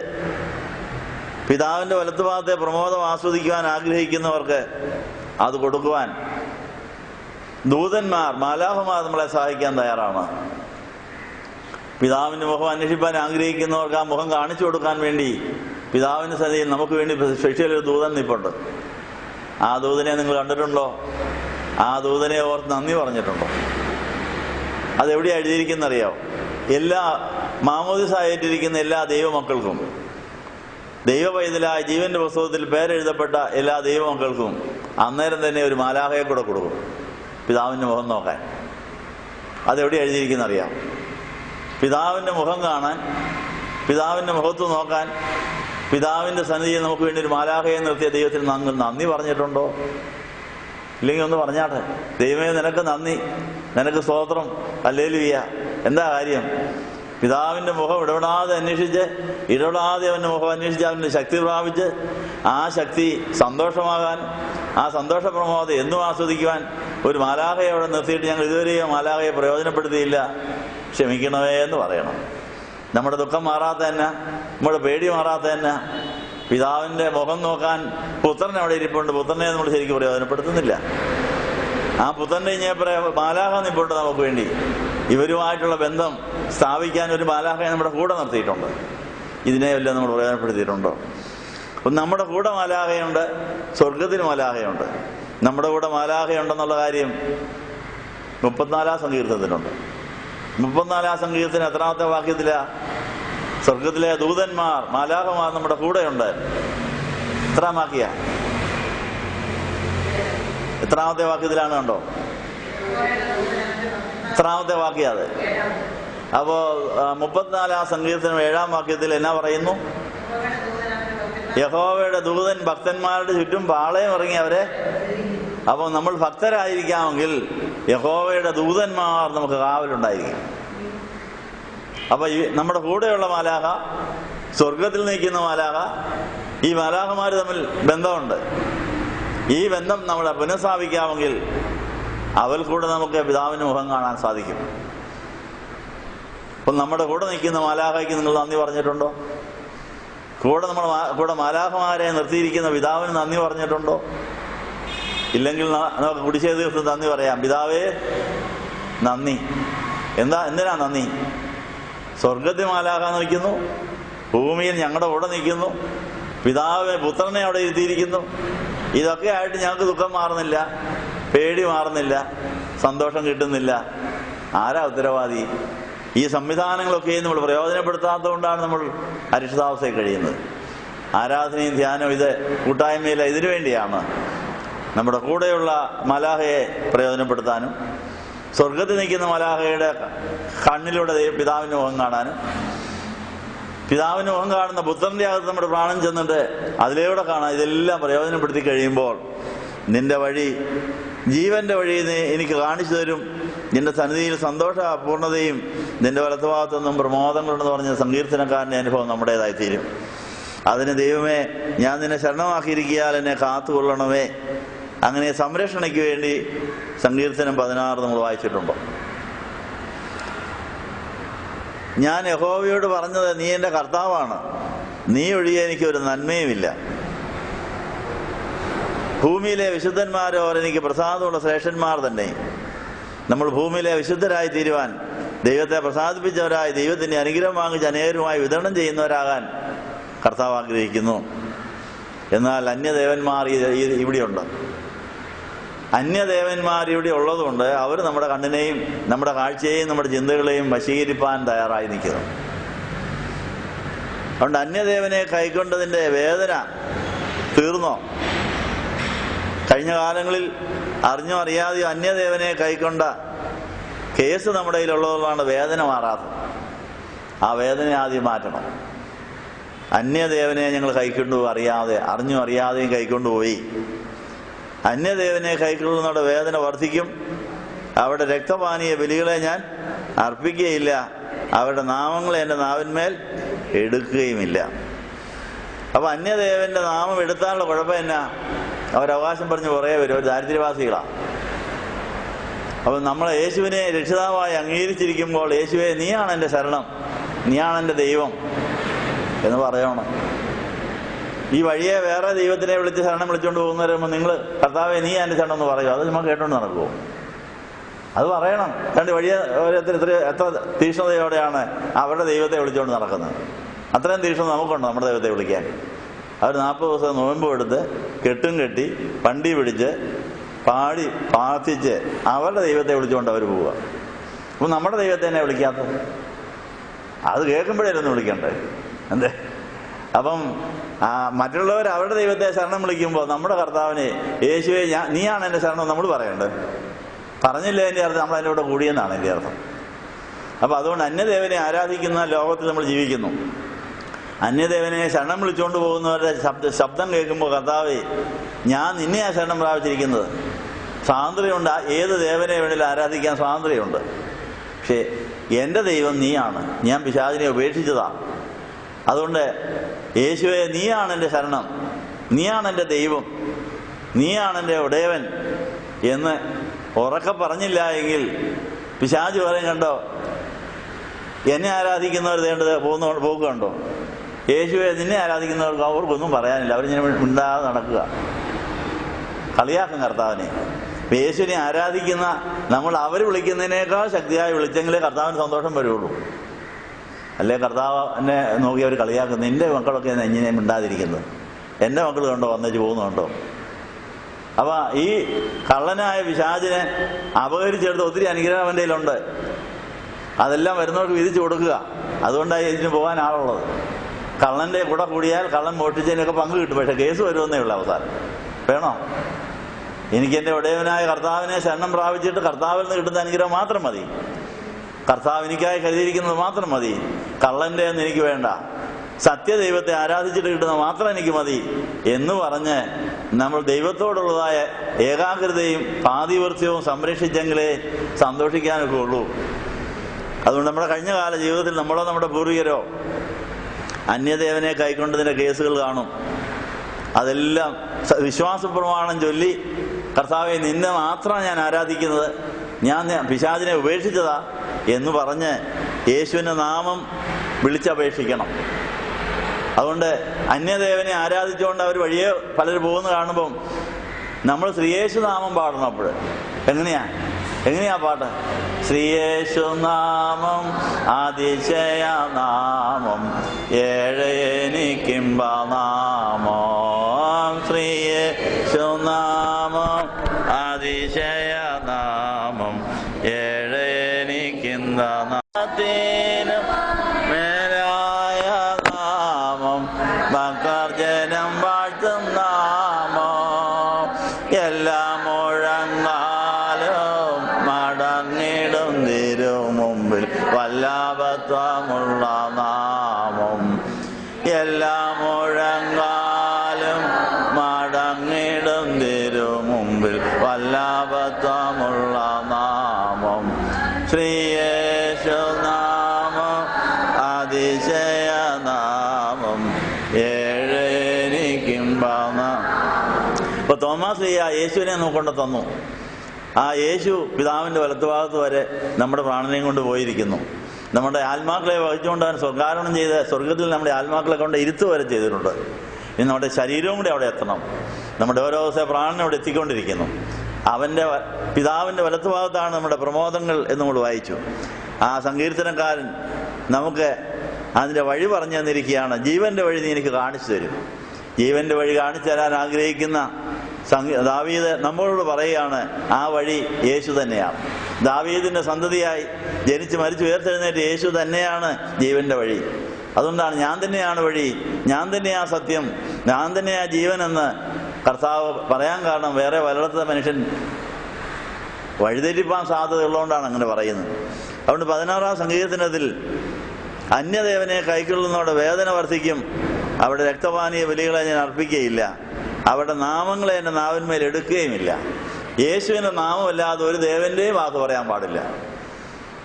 പിതാവിന്റെ വലത്തുഭാഗത്തെ പ്രമോദം ആസ്വദിക്കുവാൻ ആഗ്രഹിക്കുന്നവർക്ക് അത് കൊടുക്കുവാൻ ദൂതന്മാർ, മാലാഖമാർ നമ്മളെ സഹായിക്കാൻ തയ്യാറാണ്. പിതാവിന്റെ മുഖം അന്വേഷിപ്പാൻ ആഗ്രഹിക്കുന്നവർക്ക് ആ മുഖം കാണിച്ചു കൊടുക്കാൻ വേണ്ടി പിതാവിന്റെ സന്നിധിയിൽ നമുക്ക് വേണ്ടി സ്പെഷ്യൽ ഒരു ദൂതൻ നിൽപ്പുണ്ട്. ആ ദൂതനെ നിങ്ങൾ കണ്ടിട്ടുണ്ടോ? ആ ദൂതനെ ഓർത്ത് നന്ദി പറഞ്ഞിട്ടുണ്ടോ? അതെവിടെയാണ് എഴുതിയിരിക്കുന്നറിയാമോ? എല്ലാ മാമോദിസായിട്ടിരിക്കുന്ന എല്ലാ ദൈവമക്കൾക്കും, ദൈവപൈതലായ ജീവന്റെ പുസ്തകത്തിൽ പേരെഴുതപ്പെട്ട എല്ലാ ദൈവമക്കൾക്കും അന്നേരം തന്നെ ഒരു മാലാഖയെ കൂടെ കൊടുക്കും പിതാവിന്റെ മുഖം നോക്കാൻ. അതെവിടെ എഴുതിയിരിക്കുന്നറിയാം? പിതാവിന്റെ മുഖം കാണാൻ, പിതാവിന്റെ മുഖത്ത് നോക്കാൻ, പിതാവിന്റെ സന്നിധിയിൽ നമുക്ക് വേണ്ടി ഒരു മാലാഖയെ നിർത്തിയ ദൈവത്തിന് നന്ദി പറഞ്ഞിട്ടുണ്ടോ? ഇല്ലെങ്കിൽ ഒന്ന് പറഞ്ഞാട്ടെ. ദൈവമേ, നിനക്ക് നന്ദി, നിനക്ക് സ്തോത്രം, ഹല്ലേലൂയ. എന്താ കാര്യം? പിതാവിന്റെ മുഖം ഇടപെടാതെ അന്വേഷിച്ച്, ഇടപെടാതെ അവന്റെ മുഖം അന്വേഷിച്ച് അവന്റെ ശക്തി പ്രാപിച്ച്, ആ ശക്തി സന്തോഷമാകാൻ, ആ സന്തോഷ പ്രമോദം എന്നും ആസ്വദിക്കുവാൻ ഒരു മാലാഖയെ അവിടെ നിർത്തിയിട്ട് ഞങ്ങൾ ഇതുവരെയും മാലാഖയെ പ്രയോജനപ്പെടുത്തിയില്ല, ക്ഷമിക്കണമേ എന്ന് പറയണം. നമ്മുടെ ദുഃഖം മാറാത്ത തന്നെ, നമ്മുടെ പേടി മാറാത്ത തന്നെ, പിതാവിന്റെ മുഖം നോക്കാൻ പുത്രൻ അവിടെ ഇരിപ്പുണ്ട്, പുത്രനെ നമ്മൾ ശരിക്കും പ്രയോജനപ്പെടുത്തുന്നില്ല. ആ പുത്രന്റെ മാലാഖ നിൽപ്പുണ്ട് നമുക്ക് വേണ്ടി. ഇവരുമായിട്ടുള്ള ബന്ധം സ്ഥാപിക്കാൻ ഒരു മാലാഖയെ നമ്മുടെ കൂടെ നിർത്തിയിട്ടുണ്ട്. ഇതിനെ വല്ലതും നമ്മൾ പ്രയോജനപ്പെടുത്തിയിട്ടുണ്ടോ? നമ്മുടെ കൂടെ മാലാഖയുണ്ട്, സ്വർഗത്തിൽ മാലാഖയുണ്ട്. നമ്മുടെ കൂടെ മാലാഖയുണ്ടെന്നുള്ള കാര്യം 34 സങ്കീർത്തനത്തിലുണ്ട്. 34 സങ്കീർത്തനം എത്രാമത്തെ വാക്യത്തിലാ? സ്വർഗത്തിലെ ദൂതന്മാർ, മാലാഖമാർ നമ്മുടെ കൂടെയുണ്ട്. എത്രാം വാക്യ? എത്രാമത്തെ വാക്യത്തിലാണ്? കണ്ടോ? എത്രാമത്തെ വാക്യ അത്? അപ്പോ 34 സങ്കീർത്തനം 7-ാം വാക്യത്തിൽ എന്നാ പറയുന്നു? യഹോവയുടെ ദൂതൻ ഭക്തന്മാരുടെ ചുറ്റും പാളയം ഇറങ്ങി അവരെ. അപ്പോൾ നമ്മൾ ഭക്തരായിരിക്കാമെങ്കിൽ യഹോവയുടെ ദൂതന്മാർ നമുക്ക് കാവലുണ്ടായിരിക്കും. അപ്പൊ നമ്മുടെ കൂടെയുള്ള മാലാഖ, സ്വർഗത്തിൽ നിൽക്കുന്ന മാലാഖ, ഈ മാലാഖമാർ തമ്മിൽ ബന്ധമുണ്ട്. ഈ ബന്ധം നമ്മളെ പുനഃസ്ഥാപിക്കാമെങ്കിൽ അവൽ കൂടെ നമുക്ക് പിതാവിന്റെ മുഖം കാണാൻ സാധിക്കും. അപ്പം നമ്മുടെ കൂടെ നിൽക്കുന്ന മാലാഖയ്ക്ക് നിങ്ങൾ നന്ദി പറഞ്ഞിട്ടുണ്ടോ? കൂടെ മാലാഖമാരെ നിർത്തിയിരിക്കുന്ന പിതാവിന് നന്ദി പറഞ്ഞിട്ടുണ്ടോ? ഇല്ലെങ്കിൽ നമുക്ക് കുടിശ്ശേരി ദിവസം നന്ദി പറയാം. പിതാവേ നന്ദി. എന്തിനാ നന്ദി? സ്വർഗത്തിൽ മാലാഖ നിൽക്കുന്നു, ഭൂമിയിൽ ഞങ്ങളുടെ കൂടെ നിൽക്കുന്നു, പിതാവ് പുത്രനെ അവിടെ ഇരുത്തിയിരിക്കുന്നു. ഇതൊക്കെ ആയിട്ട് ഞങ്ങൾക്ക് ദുഃഖം മാറുന്നില്ല, പേടി മാറുന്നില്ല, സന്തോഷം കിട്ടുന്നില്ല. ആരാ ഉത്തരവാദി? ഈ സംവിധാനങ്ങളൊക്കെ നമ്മൾ പ്രയോജനപ്പെടുത്താത്തത് കൊണ്ടാണ് നമ്മൾ അരിഷ്ടതാവസ്ഥയിൽ കഴിയുന്നത്. ആരാധനയും ധ്യാനവും ഇത് കൂട്ടായ്മയില്ല, ഇതിനു വേണ്ടിയാണ്. നമ്മുടെ കൂടെയുള്ള മലാഹയെ പ്രയോജനപ്പെടുത്താനും സ്വർഗത്തിൽ നിൽക്കുന്ന മലാഹയുടെ കണ്ണിലൂടെ പിതാവിന്റെ മുഖം കാണാനും, പിതാവിന്റെ മുഖം കാണുന്ന പുത്രന്റെ അകത്ത് നമ്മുടെ പ്രാണൻ ചെന്നിട്ട് അതിലൂടെ കാണാൻ, ഇതെല്ലാം പ്രയോജനപ്പെടുത്തി കഴിയുമ്പോൾ നിന്റെ വഴി, ജീവന്റെ വഴി എനിക്ക് കാണിച്ചു തരും. നിന്റെ സന്നിധിയിൽ സന്തോഷ പൂർണ്ണതയും നിന്റെ വലത്തുഭാഗത്തൊന്നും പ്രമോദങ്ങളുണ്ടെന്ന് പറഞ്ഞ സങ്കീർത്തനക്കാരന്റെ അനുഭവം നമ്മുടേതായി തീരും. അതിന് ദൈവമേ, ഞാൻ നിന്നെ ശരണമാക്കിയിരിക്കിയാൽ എന്നെ കാത്തുകൊള്ളണമേ. അങ്ങനെ സംരക്ഷണയ്ക്ക് വേണ്ടി സങ്കീർത്തനം 16 നമ്മൾ വായിച്ചിട്ടുണ്ടോ? ഞാൻ യഹോവയോട് പറഞ്ഞത്, നീ എൻ്റെ കർത്താവാണ്, നീ ഒഴികെ എനിക്കൊരു നന്മയുമില്ല. ഭൂമിയിലെ വിശുദ്ധന്മാരോ എനിക്ക് പ്രസാദമുള്ള ശ്രേഷ്ഠന്മാർ തന്നെ. നമ്മൾ ഭൂമിയിലെ വിശുദ്ധരായി തീരുവാൻ, ദൈവത്തെ പ്രസാദിപ്പിച്ചവരായി, ദൈവത്തിന്റെ അനുഗ്രഹം വാങ്ങിച്ച് അനേകരുമായി വിതരണം ചെയ്യുന്നവരാകാൻ കർത്താവ് ആഗ്രഹിക്കുന്നു. എന്നാൽ അന്യദേവന്മാർ ഇവിടെയുണ്ട്. അന്യദേവന്മാർ ഇവിടെ ഉള്ളതുകൊണ്ട് അവർ നമ്മുടെ കണ്ണിനെയും നമ്മുടെ കാഴ്ചയെയും നമ്മുടെ ചിന്തകളെയും വശീകരിപ്പാൻ തയ്യാറായി നിൽക്കുന്നു. അതുകൊണ്ട് അന്യദേവനെ കൈക്കൊണ്ടതിൻ്റെ വേദന തീർന്നോ? കഴിഞ്ഞ കാലങ്ങളിൽ അറിഞ്ഞോ അറിയാതെയോ അന്യദേവനെ കൈക്കൊണ്ട കേസ് നമ്മുടെ കയ്യിലുള്ളതുകൊണ്ടാണ് വേദന മാറാത്തത്. ആ വേദന ആദ്യം മാറ്റണം. അന്യദേവനെ ഞങ്ങൾ കൈക്കൊണ്ടുപോയി, അറിഞ്ഞും അറിയാതെയും കൈക്കൊണ്ടുപോയി. അന്യദേവനെ കൈക്കൊള്ളുന്നവരുടെ വേദന വർദ്ധിക്കും. അവരുടെ രക്തപാനീയ ബലികളെ ഞാൻ അർപ്പിക്കുകയില്ല. അവരുടെ നാമങ്ങളെ എൻ്റെ നാവിന്മേൽ എടുക്കുകയുമില്ല. അപ്പൊ അന്യദേവന്റെ നാമം എടുത്താലുള്ള കുഴപ്പം എന്നാ? അവരവകാശം പറഞ്ഞ് കുറേ വരും, അവർ ദാരിദ്ര്യവാസികളാണ്. അപ്പം നമ്മൾ യേശുവിനെ രക്ഷിതാവായി അംഗീകരിച്ചിരിക്കുമ്പോൾ യേശുവെ നീയാണ് എൻ്റെ ശരണം, നീയാണ് എൻ്റെ ദൈവം എന്ന് പറയണം. ഈ വഴിയെ വേറെ ദൈവത്തിനെ വിളിച്ച് ശരണം വിളിച്ചുകൊണ്ട് പോകുന്നവരുമ്പോൾ നിങ്ങൾ കർത്താവെ നീ എൻ്റെ ശരണം എന്ന് പറയും. അത് നമ്മൾ കേട്ടോണ്ട് നടക്കുമോ? അത് പറയണം. രണ്ട് വഴിയെ എത്ര തീക്ഷ്ണതയോടെയാണ് അവരുടെ ദൈവത്തെ വിളിച്ചുകൊണ്ട് നടക്കുന്നത്. അത്രയും തീക്ഷ്ണത നമുക്കുണ്ട് നമ്മുടെ ദൈവത്തെ വിളിക്കാൻ. അവർ 40 ദിവസം നോയമ്പ് എടുത്ത് കെട്ടും കെട്ടി വണ്ടി പിടിച്ച് പാടി പ്രാർത്ഥിച്ച് അവരുടെ ദൈവത്തെ വിളിച്ചുകൊണ്ട് അവർ പോവുക. അപ്പം നമ്മുടെ ദൈവത്തെ തന്നെ വിളിക്കാത്തത്? അത് കേൾക്കുമ്പോഴേലൊന്നും വിളിക്കണ്ടേ? എന്തേ? അപ്പം മറ്റുള്ളവർ അവരുടെ ദൈവത്തെ ശരണം വിളിക്കുമ്പോൾ നമ്മുടെ കർത്താവിനെ യേശുവെ നീയാണ് എൻ്റെ ശരണം നമ്മൾ പറയണ്ടേ? പറഞ്ഞില്ലേ എൻ്റെ അർത്ഥം നമ്മൾ അതിൻ്റെ കൂടെ കൂടിയെന്നാണ് എൻ്റെ അർത്ഥം. അപ്പം അതുകൊണ്ട് അന്യദേവനെ ആരാധിക്കുന്ന ലോകത്തിൽ നമ്മൾ ജീവിക്കുന്നു. അന്യദേവനെ ശരണം വിളിച്ചുകൊണ്ട് പോകുന്നവരുടെ ശബ്ദം കേൾക്കുമ്പോൾ കർത്താവേ ഞാൻ നിന്നെയാ ശരണം പ്രാപിച്ചിരിക്കുന്നത്. സ്വാതന്ത്ര്യമുണ്ട്, ഏത് ദേവനെ വേണമെങ്കിലും ആരാധിക്കാൻ സ്വാതന്ത്ര്യമുണ്ട്. പക്ഷേ എൻ്റെ ദൈവം നീയാണ്, ഞാൻ പിശാചിനെ ഉപേക്ഷിച്ചതാണ്. അതുകൊണ്ട് യേശുവെ നീയാണ് എൻ്റെ ശരണം, നീയാണ് എൻ്റെ ദൈവം, നീയാണ് എൻ്റെ ഉടയവൻ എന്ന് ഉറക്കെ പറഞ്ഞില്ല എങ്കിൽ പിശാച് പറയും, കണ്ടോ എന്നെ ആരാധിക്കുന്നവർ വേണ്ടത് പോക്കുണ്ടോ? യേശുവെ നിന്നെ ആരാധിക്കുന്നവർക്ക് അവർക്കൊന്നും പറയാനില്ല, അവരിങ്ങനെ മിണ്ടാതെ നടക്കുക, കളിയാക്കും കർത്താവിനെ. യേശുവിനെ ആരാധിക്കുന്ന നമ്മൾ അവർ വിളിക്കുന്നതിനേക്കാൾ ശക്തിയായി വിളിച്ചെങ്കിലേ കർത്താവിന് സന്തോഷം വരുള്ളൂ. അല്ലേ കർത്താവിനെ നോക്കി അവർ കളിയാക്കുന്നു, എൻ്റെ മക്കളൊക്കെ ഇങ്ങനെ മിണ്ടാതിരിക്കുന്നത്, എൻ്റെ മക്കൾ കണ്ടോ വന്നേച്ച് പോകുന്നുണ്ടോ? അപ്പം ഈ കള്ളനായ പിശാചിനെ അപകരിച്ചെടുത്ത് ഒത്തിരി അനുഗ്രഹം അവൻ്റെ കയ്യിലുണ്ട്. അതെല്ലാം വരുന്നവർക്ക് വിധിച്ചു കൊടുക്കുക. അതുകൊണ്ടായി ഇതിന് പോകാൻ ആളുള്ളത്. കള്ളൻ്റെ കൂടെ കൂടിയാൽ കള്ളൻ മോഷ്ടിച്ചതിനൊക്കെ പങ്ക് കിട്ടും. പക്ഷെ കേസ് വരുമെന്നേ ഉള്ളൂ അവസാനം. വേണോ? എനിക്ക് എൻ്റെ ഉടയവനായ കർത്താവിനെ ശരണം പ്രാപിച്ചിട്ട് കർത്താവിൽ നിന്ന് കിട്ടുന്ന അനുഗ്രഹം മാത്രം മതി, കർത്താവ് എനിക്കായി കരുതിയിരിക്കുന്നത് മാത്രം മതി, കള്ളൻ്റെ ഒന്നും എനിക്ക് വേണ്ട, സത്യദൈവത്തെ ആരാധിച്ചിട്ട് കിട്ടുന്ന മാത്രം എനിക്ക് മതി എന്ന് പറഞ്ഞ് നമ്മൾ ദൈവത്തോടുള്ളതായ ഏകാഗ്രതയും പാതിവൃത്യവും സംരക്ഷിച്ചെങ്കിലേ സന്തോഷിക്കാനൊക്കെ ഉള്ളൂ. അതുകൊണ്ട് നമ്മുടെ കഴിഞ്ഞ കാല ജീവിതത്തിൽ നമ്മളോ നമ്മുടെ പൂർവികരോ അന്യദേവനെ കൈക്കൊണ്ടതിൻ്റെ കേസുകൾ കാണും. അതെല്ലാം വിശ്വാസപ്രമാണം ചൊല്ലി കർത്താവെ നിന്നെ മാത്രമാണ് ഞാൻ ആരാധിക്കുന്നത്, ഞാൻ പിശാചിനെ ഉപേക്ഷിച്ചതാ എന്ന് പറഞ്ഞ് യേശുവിൻ്റെ നാമം വിളിച്ചപേക്ഷിക്കണം. അതുകൊണ്ട് അന്യദേവനെ ആരാധിച്ചുകൊണ്ട് അവർ വഴിയെ പലർ പോകുന്ന കാണുമ്പം നമ്മൾ ശ്രീയേശു നാമം പാടണം. അപ്പോൾ എങ്ങനെയാ പാട്ട്? ശ്രീയേശു നാമം അതിശയ നാമം ഏഴയനിക്കിമ്പ നാമം, ശ്രീയേശു നാമം അതിശയ നാമം ഏഴയനിക്കുന്ന നാമത്തിനും മേലായ നാമം, ഭക്തർജനം വാഴ്ത്തും നാമം, എല്ലാം മുഴങ്ങാലും മടങ്ങിടും തിരുമുമ്പിൽ വല്ലാപത്വമുള്ള നാമം, എല്ലാം മുഴങ്ങാലും മടങ്ങിടും തിരുമുമ്പിൽ വല്ലാപത്വമുള്ള നാമം, ശ്രീയേശു നാമം അതിശയ നാമം ഏഴനിക്കിമ്പ. ഇപ്പൊ തോമാസ് യേശുവിനെ നോക്കൊണ്ട് തന്നു. ആ യേശു പിതാവിൻ്റെ വലത്തുഭാഗത്ത് വരെ നമ്മുടെ പ്രാണനെയും കൊണ്ട് പോയിരിക്കുന്നു. നമ്മുടെ ആത്മാക്കളെ വഹിച്ചുകൊണ്ട് അവൻ സ്വർഗാരോഹണം ചെയ്ത് സ്വർഗത്തിൽ നമ്മുടെ ആത്മാക്കളെ കൊണ്ട് ഇരുത്തു വരെ ചെയ്തിട്ടുണ്ട്. ഇനി നമ്മുടെ ശരീരവും കൂടി അവിടെ എത്തണം. നമ്മുടെ ഓരോ ദിവസം പ്രാണനെ അവിടെ എത്തിക്കൊണ്ടിരിക്കുന്നു. അവൻ്റെ പിതാവിൻ്റെ വലത്തുഭാഗത്താണ് നമ്മുടെ പ്രമോദങ്ങൾ എന്ന് നമ്മൾ വായിച്ചു. ആ സങ്കീർത്തനക്കാരൻ നമുക്ക് അതിൻ്റെ വഴി പറഞ്ഞു തന്നിരിക്കുകയാണ്. ജീവൻ്റെ വഴി നീ എനിക്ക് കാണിച്ചു തരും. ജീവൻ്റെ വഴി കാണിച്ചു തരാൻ ആഗ്രഹിക്കുന്ന ദാവീദ് നമ്മളോട് പറയുകയാണ്, ആ വഴി യേശു തന്നെയാണ്. ദാവീദിൻ്റെ സന്തതിയായി ജനിച്ച് മരിച്ചു ഉയർത്തെഴുന്നേറ്റ് യേശു തന്നെയാണ് ജീവൻ്റെ വഴി. അതുകൊണ്ടാണ് ഞാൻ തന്നെയാണ് വഴി, ഞാൻ തന്നെയാ സത്യം, ഞാൻ തന്നെയാ ജീവനെന്ന് കർത്താവ് പറയാൻ കാരണം വേറെ വലയിടത്തെ മനുഷ്യൻ വഴിതെറ്റിപ്പാൻ സാധ്യതയുള്ളതുകൊണ്ടാണ് അങ്ങനെ പറയുന്നത്. അതുകൊണ്ട് 16-ാം സങ്കീർത്തനത്തിൽ അന്യദേവനെ കൈക്കൊള്ളുന്നവരുടെ വേദന വർദ്ധിക്കും, അവിടെ രക്തപാനീയ ബലികളെ ഞാൻ അർപ്പിക്കുകയില്ല, അവരുടെ നാമങ്ങളെ എൻ്റെ നാവിന്മേൽ എടുക്കുകയുമില്ല. യേശുവിൻ്റെ നാമമല്ലാതെ ഒരു ദേവൻ്റെയും വാക്ക് പറയാൻ പാടില്ല.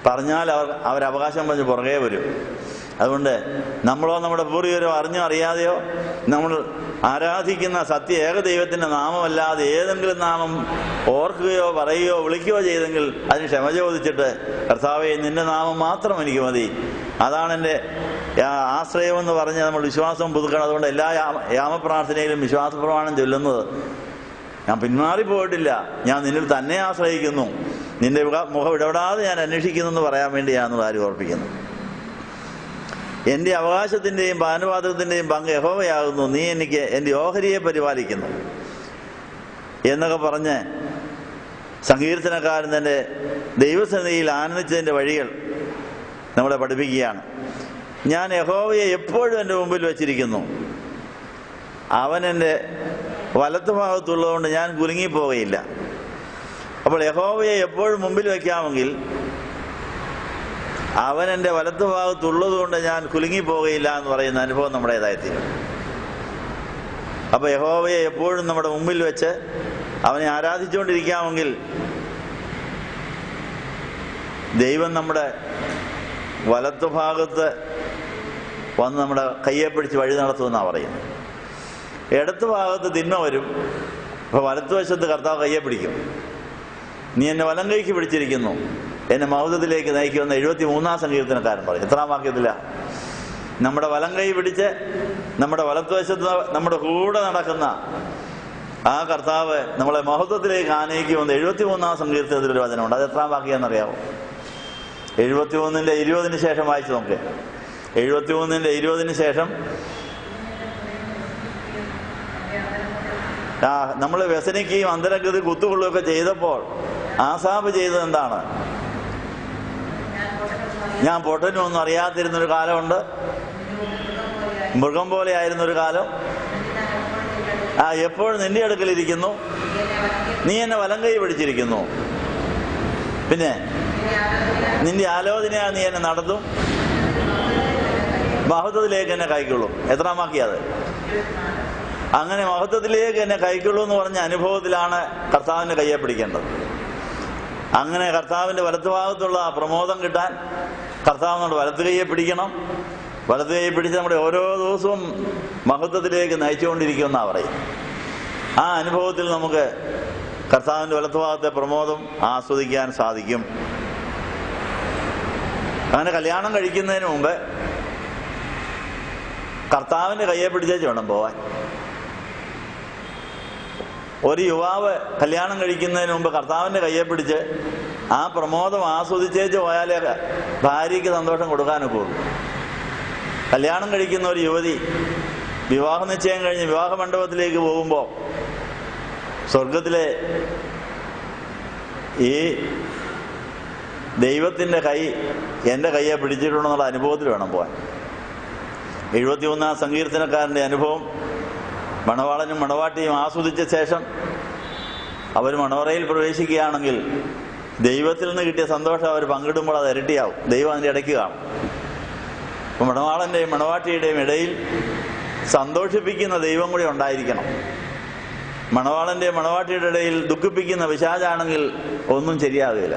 പറഞ്ഞാൽ അവരവകാശം പറഞ്ഞ് പുറകെ വരും. അതുകൊണ്ട് നമ്മളോ നമ്മുടെ പൂർവികരോ അറിഞ്ഞോ അറിയാതെയോ നമ്മൾ ആരാധിക്കുന്ന സത്യ ഏകദൈവത്തിൻ്റെ നാമമല്ലാതെ ഏതെങ്കിലും നാമം ഓർക്കുകയോ പറയുകയോ വിളിക്കുകയോ ചെയ്തെങ്കിൽ അതിന് ക്ഷമ ചോദിച്ചിട്ട്, കർത്താവേ നിന്റെ നാമം മാത്രം എനിക്ക് മതി, അതാണ് എൻ്റെ ആശ്രയമെന്ന് പറഞ്ഞ് നമ്മൾ വിശ്വാസം പുതുക്കണം. അതുകൊണ്ട് എല്ലാ യാമപ്രാർത്ഥനയിലും വിശ്വാസ പ്രമാണം ചൊല്ലുന്നത്, ഞാൻ പിന്മാറിപ്പോയിട്ടില്ല, ഞാൻ നിന്നിൽ തന്നെ ആശ്രയിക്കുന്നു, നിന്റെ മുഖം ഇടപെടാതെ ഞാൻ അന്വേഷിക്കുന്നു എന്ന് പറയാൻ വേണ്ടിയാണെന്ന് ആര് ഓർപ്പിക്കുന്നു. എൻ്റെ അവകാശത്തിൻ്റെയും പാനപാത്രത്തിൻ്റെയും പങ്ക് യഹോവയാകുന്നു, നീ എനിക്ക് എൻ്റെ ഓഹരിയെ പരിപാലിക്കുന്നു എന്നൊക്കെ പറഞ്ഞ് സങ്കീർത്തനക്കാരൻ തൻ്റെ ദൈവസന്നിധിയിൽ ആനന്ദിച്ചതിൻ്റെ വഴികൾ നമ്മളെ പഠിപ്പിക്കുകയാണ്. ഞാൻ യഹോവയെ എപ്പോഴും എൻ്റെ മുമ്പിൽ വച്ചിരിക്കുന്നു, അവൻ എൻ്റെ വലത്തുഭാഗത്തുള്ളതുകൊണ്ട് ഞാൻ കുലുങ്ങിപ്പോവുകയില്ല. അപ്പോൾ യഹോവയെ എപ്പോഴും മുമ്പിൽ വയ്ക്കാമെങ്കിൽ അവൻ എൻ്റെ വലത്തുഭാഗത്തുള്ളത് കൊണ്ട് ഞാൻ കുലുങ്ങിപ്പോവുകയില്ല എന്ന് പറയുന്ന അനുഭവം നമ്മുടേതായിത്തീരും. അപ്പോൾ യഹോവയെ എപ്പോഴും നമ്മുടെ മുമ്പിൽ വെച്ച് അവനെ ആരാധിച്ചുകൊണ്ടിരിക്കാമെങ്കിൽ ദൈവം നമ്മുടെ വലത്തുഭാഗത്ത് വന്ന് നമ്മുടെ കയ്യെ പിടിച്ച് വഴി നടത്തുമെന്നാണ് പറയുന്നത്. ഇടത്ത് ഭാഗത്ത് തിന്മ വരും, അപ്പോൾ വലത്തുവശത്ത് കർത്താവ് കയ്യെ പിടിക്കും. നീ എന്നെ വലം കൈക്ക് പിടിച്ചിരിക്കുന്നു, എന്നെ മഹത്വത്തിലേക്ക് നയിക്കുമെന്ന് 73-ാം സങ്കീർത്തനക്കാരൻ പറയും. എത്രാം വാക്യത്തില? നമ്മുടെ വലം കൈ പിടിച്ച് നമ്മുടെ വലത്തുവശത്ത് നമ്മുടെ കൂടെ നടക്കുന്ന ആ കർത്താവ് നമ്മളെ മഹത്വത്തിലേക്ക് ആനയിക്കുമെന്ന് 73-ാം സങ്കീർത്തനത്തിലൊരു വചനമുണ്ട്. അത് എത്രാം വാക്യമെന്നറിയാമോ? 73-ന്റെ 20 ശേഷം വായിച്ചു നോക്ക്. 73-ന്റെ 20 ശേഷം നമ്മൾ വ്യസനിക്കുകയും അന്തരംഗത്തിൽ കുത്തുകൊള്ളുകയൊക്കെ ചെയ്തപ്പോൾ ആസാബ് ചെയ്തത് എന്താണ്? ഞാൻ പൊട്ടനൊന്നും അറിയാതിരുന്നൊരു കാലമുണ്ട്, മൃഗം പോലെ ആയിരുന്നൊരു കാലം, എപ്പോഴും നിന്റെ അടുക്കലിരിക്കുന്നു, നീ എന്നെ വലം കൈ പിടിച്ചിരിക്കുന്നു, പിന്നെ നിന്റെ ആലോചനയാ നീ എന്നെ നടത്തും, മഹത്വത്തിലേക്ക് എന്നെ കൈക്കൊള്ളും. എത്രാം വാക്യത്? അങ്ങനെ മഹത്വത്തിലേക്ക് എന്നെ കൈക്കൊള്ളൂ എന്ന് പറഞ്ഞ അനുഭവത്തിലാണ് കർത്താവിൻ്റെ കയ്യെ പിടിക്കേണ്ടത്. അങ്ങനെ കർത്താവിൻ്റെ വലത്തുഭാഗത്തുള്ള പ്രമോദം കിട്ടാൻ കർത്താവ് നമ്മുടെ വലത്ത് കയ്യെ പിടിക്കണം. വലത്ത് കയ്യെ പിടിച്ച് നമ്മുടെ ഓരോ ദിവസവും മഹത്വത്തിലേക്ക് നയിച്ചുകൊണ്ടിരിക്കുമെന്നാണ് പറയും. ആ അനുഭവത്തിൽ നമുക്ക് കർത്താവിൻ്റെ വലത്തുഭാഗത്തെ പ്രമോദം ആസ്വദിക്കാൻ സാധിക്കും. അങ്ങനെ കല്യാണം കഴിക്കുന്നതിന് മുമ്പ് കർത്താവിൻ്റെ കയ്യെ പിടിച്ചേച്ച് വേണം പോവാൻ. ഒരു യുവാവ് കല്യാണം കഴിക്കുന്നതിന് മുമ്പ് കർത്താവിൻ്റെ കയ്യെ പിടിച്ച് ആ പ്രമോദം ആസ്വദിച്ചേച്ച് പോയാലേ ഭാര്യയ്ക്ക് സന്തോഷം കൊടുക്കാനൊക്കെ ഉള്ളൂ. കല്യാണം കഴിക്കുന്ന ഒരു യുവതി വിവാഹ നിശ്ചയം കഴിഞ്ഞ് വിവാഹ മണ്ഡപത്തിലേക്ക് പോകുമ്പോൾ സ്വർഗത്തിലെ ഈ ദൈവത്തിൻ്റെ കൈ എൻ്റെ കയ്യെ പിടിച്ചിട്ടുണ്ടെന്നുള്ള അനുഭവത്തിൽ വേണം പോകാൻ. 71-ാം സങ്കീർത്തനക്കാരൻ്റെ അനുഭവം മണവാളനും മണവാട്ടിയും ആസ്വദിച്ച ശേഷം അവർ മണവറയിൽ പ്രവേശിക്കുകയാണെങ്കിൽ ദൈവത്തിൽ നിന്ന് കിട്ടിയ സന്തോഷം അവർ പങ്കിടുമ്പോൾ അത് ഇരട്ടിയാവും. ദൈവം അതിൻ്റെ ഇടയ്ക്ക് കാണും. അപ്പം മണവാളൻ്റെയും മണവാട്ടിയുടെയും ഇടയിൽ സന്തോഷിപ്പിക്കുന്ന ദൈവം കൂടി ഉണ്ടായിരിക്കണം. മണവാളൻ്റെയും മണവാട്ടിയുടെ ഇടയിൽ ദുഃഖിപ്പിക്കുന്ന പിശാചാണെങ്കിൽ ഒന്നും ശരിയാകുകയില്ല.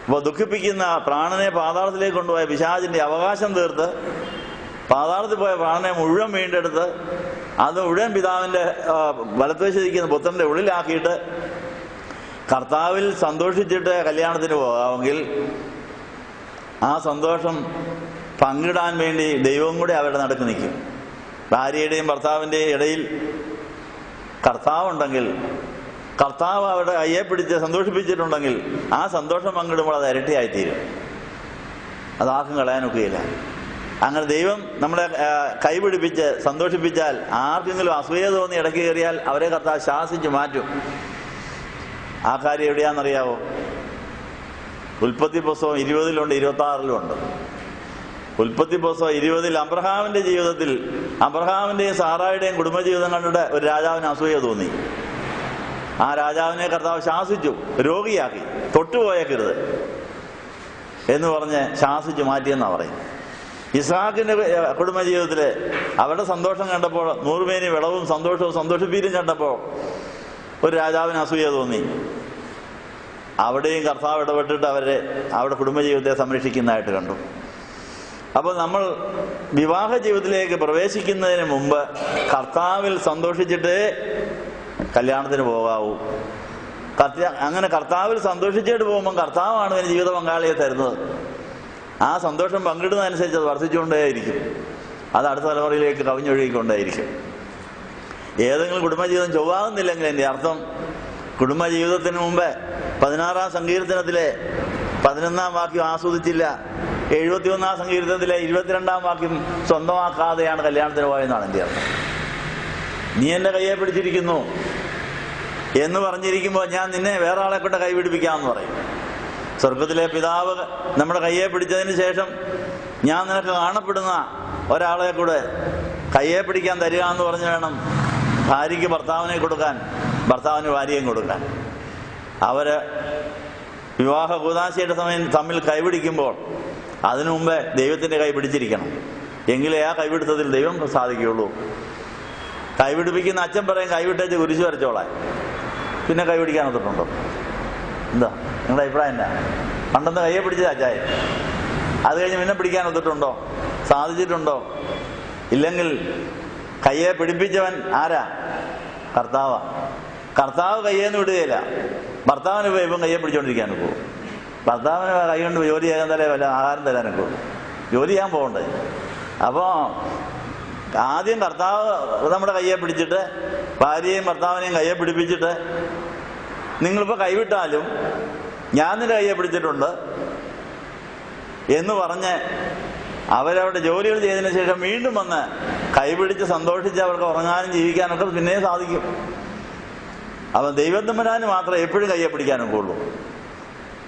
അപ്പോൾ ദുഃഖിപ്പിക്കുന്ന പ്രാണനെ പാതാളത്തിലേക്ക് കൊണ്ടുപോയ പിശാചിൻ്റെ അവകാശം തീർത്ത് പാതാളത്തിൽ പോയ പ്രാണനെ മുഴുവൻ വീണ്ടെടുത്ത് അത് മുഴുവൻ പിതാവിൻ്റെ വലത്തുവശിരിക്കുന്ന പുത്രൻ്റെ ഉള്ളിലാക്കിയിട്ട് കർത്താവിൽ സന്തോഷിച്ചിട്ട് കല്യാണത്തിന് പോകാമെങ്കിൽ ആ സന്തോഷം പങ്കിടാൻ വേണ്ടി ദൈവം കൂടി അവരുടെ നടുക്ക് നിൽക്കും. ഭാര്യയുടെയും ഭർത്താവിൻ്റെയും ഇടയിൽ കർത്താവുണ്ടെങ്കിൽ, കർത്താവ് അവരുടെ കയ്യെ പിടിച്ച് സന്തോഷിപ്പിച്ചിട്ടുണ്ടെങ്കിൽ ആ സന്തോഷം പങ്കിടുമ്പോൾ അത് ഇരട്ടിയായിത്തീരും. അതാർക്കും കളയാനൊക്കുകയില്ല. അങ്ങനെ ദൈവം നമ്മളെ കൈപിടിപ്പിച്ച് സന്തോഷിപ്പിച്ചാൽ ആർക്കെങ്കിലും അസൂയ തോന്നി ഇടയ്ക്ക് കയറിയാൽ അവരെ കർത്താവ് ശാസിച്ച് മാറ്റും. ആ കാര്യം എവിടെയാണെന്നറിയാവോ? ഉൽപ്പത്തി പുസ്തകം 20-ലുണ്ട്, 26-ലുമുണ്ട്. ഉൽപ്പത്തി പുസ്തകം 20-ൽ അബ്രഹാമിന്റെ ജീവിതത്തിൽ അബ്രഹാമിന്റെയും സാറായുടെയും കുടുംബജീവിതം കണ്ടിട്ട് ഒരു രാജാവിന് അസൂയ തോന്നി. ആ രാജാവിനെ കർത്താവ് ശാസിച്ചു, രോഗിയാക്കി, തൊട്ടുപോയേക്കരുത് എന്ന് പറഞ്ഞ് ശാസിച്ചു മാറ്റിയെന്നാണ് പറയും. ഇസ്ഹാക്കിന്റെ കുടുംബജീവിതത്തില് അവരുടെ സന്തോഷം കണ്ടപ്പോൾ, നൂറുമേനി വിളവും സന്തോഷവും സന്തോഷിപ്പീരും കണ്ടപ്പോൾ ഒരു രാജാവിന് അസൂയ തോന്നി. അവിടെയും കർത്താവ് ഇടപെട്ടിട്ട് അവരുടെ കുടുംബജീവിതത്തെ സംരക്ഷിക്കുന്നതായിട്ട് കണ്ടു. അപ്പോൾ നമ്മൾ വിവാഹ ജീവിതത്തിലേക്ക് പ്രവേശിക്കുന്നതിന് മുമ്പ് കർത്താവിൽ സന്തോഷിച്ചിട്ടേ കല്യാണത്തിന് പോകാവൂ. അങ്ങനെ കർത്താവിൽ സന്തോഷിച്ചിട്ട് പോകുമ്പോൾ കർത്താവാണ് ഇതിന് ജീവിത പങ്കാളിയെ തരുന്നത്. ആ സന്തോഷം പങ്കിടുന്നതനുസരിച്ച് അത് വർദ്ധിച്ചുകൊണ്ടേയിരിക്കും. അത് അടുത്ത തലമുറയിലേക്ക് കവിഞ്ഞൊഴുകിക്കൊണ്ടേയിരിക്കും. ഏതെങ്കിലും കുടുംബജീവിതം ചൊവ്വാകുന്നില്ലെങ്കിൽ എൻ്റെ അർത്ഥം കുടുംബജീവിതത്തിന് മുമ്പ് 16-ാം സങ്കീർത്തനത്തിലെ 11-ാം വാക്യം ആസ്വദിച്ചില്ല, 71-ാം സങ്കീർത്തനത്തിലെ 22-ാം വാക്യം സ്വന്തമാക്കാതെയാണ് കല്യാണത്തിന് പോയെന്നാണ് എൻ്റെ അർത്ഥം. നീ എൻ്റെ കയ്യെ പിടിച്ചിരിക്കുന്നു എന്ന് പറഞ്ഞിരിക്കുമ്പോൾ ഞാൻ നിന്നെ വേറെ ആളെ കൊണ്ട് കൈ പിടിപ്പിക്കാമെന്ന് പറയും. സ്വർഗത്തിലെ പിതാവ് നമ്മുടെ കയ്യെ പിടിച്ചതിന് ശേഷം ഞാൻ നിനക്ക് കാണപ്പെടുന്ന ഒരാളെ കൂടെ കയ്യെ പിടിക്കാൻ തരിക എന്ന് പറഞ്ഞു വേണം ഭാര്യയ്ക്ക് ഭർത്താവിനെ കൊടുക്കാൻ, ഭർത്താവിന് ഭാര്യയും കൊടുക്കാൻ. അവര് വിവാഹ കൂദാശയുടെ സമയം തമ്മിൽ കൈപിടിക്കുമ്പോൾ അതിനു മുമ്പേ ദൈവത്തിന്റെ കൈ പിടിച്ചിരിക്കണം. എങ്കിലേ ആ കൈപിടുത്തത്തിൽ ദൈവം സാധിക്കുകയുള്ളൂ. കൈപിടിപ്പിക്കുന്ന അച്ഛൻ പറയും കൈവിട്ടേച്ച് കുരിശു വരച്ചോളാൻ. പിന്നെ കൈപിടിക്കാൻ ഒത്തിട്ടുണ്ടോ? എന്താ നിങ്ങളുടെ അഭിപ്രായം എന്നാ? പണ്ടെന്ന് കയ്യെ പിടിച്ചത് അച്ചായ, അത് കഴിഞ്ഞ് പിന്നെ പിടിക്കാൻ ഒത്തിട്ടുണ്ടോ? സാധിച്ചിട്ടുണ്ടോ? ഇല്ലെങ്കിൽ കയ്യെ പിടിപ്പിച്ചവൻ ആരാ? കർത്താവാ. കർത്താവ് കയ്യേന്ന് വിടുകയില്ല. ഭർത്താവിന് പോയി ഇപ്പം കയ്യെ പിടിച്ചോണ്ടിരിക്കാനും പോകും. ഭർത്താവിന് കൈ കൊണ്ട് ജോലി ചെയ്യാൻ തലേ വല്ല ആഹാരം തരാനൊക്കെ ജോലി ചെയ്യാൻ പോകണ്ടേ? അപ്പോൾ ആദ്യം കർത്താവ് നമ്മുടെ കയ്യെ പിടിച്ചിട്ട് ഭാര്യയും ഭർത്താവിനെയും കയ്യെ പിടിപ്പിച്ചിട്ട് നിങ്ങളിപ്പോൾ കൈവിട്ടാലും ഞാൻ നിന്റെ കയ്യെ പിടിച്ചിട്ടുണ്ട് എന്ന് പറഞ്ഞ് അവരവരുടെ ജോലികൾ ചെയ്തതിന് ശേഷം വീണ്ടും വന്ന് കൈപിടിച്ച് സന്തോഷിച്ച് അവർക്ക് ഉറങ്ങാനും ജീവിക്കാനൊക്കെ പിന്നെ സാധിക്കും. അപ്പം ദൈവത്തമ്പുരാന് മാത്രമേ എപ്പോഴും കയ്യെ പിടിക്കാനൊക്കെ ഉള്ളൂ.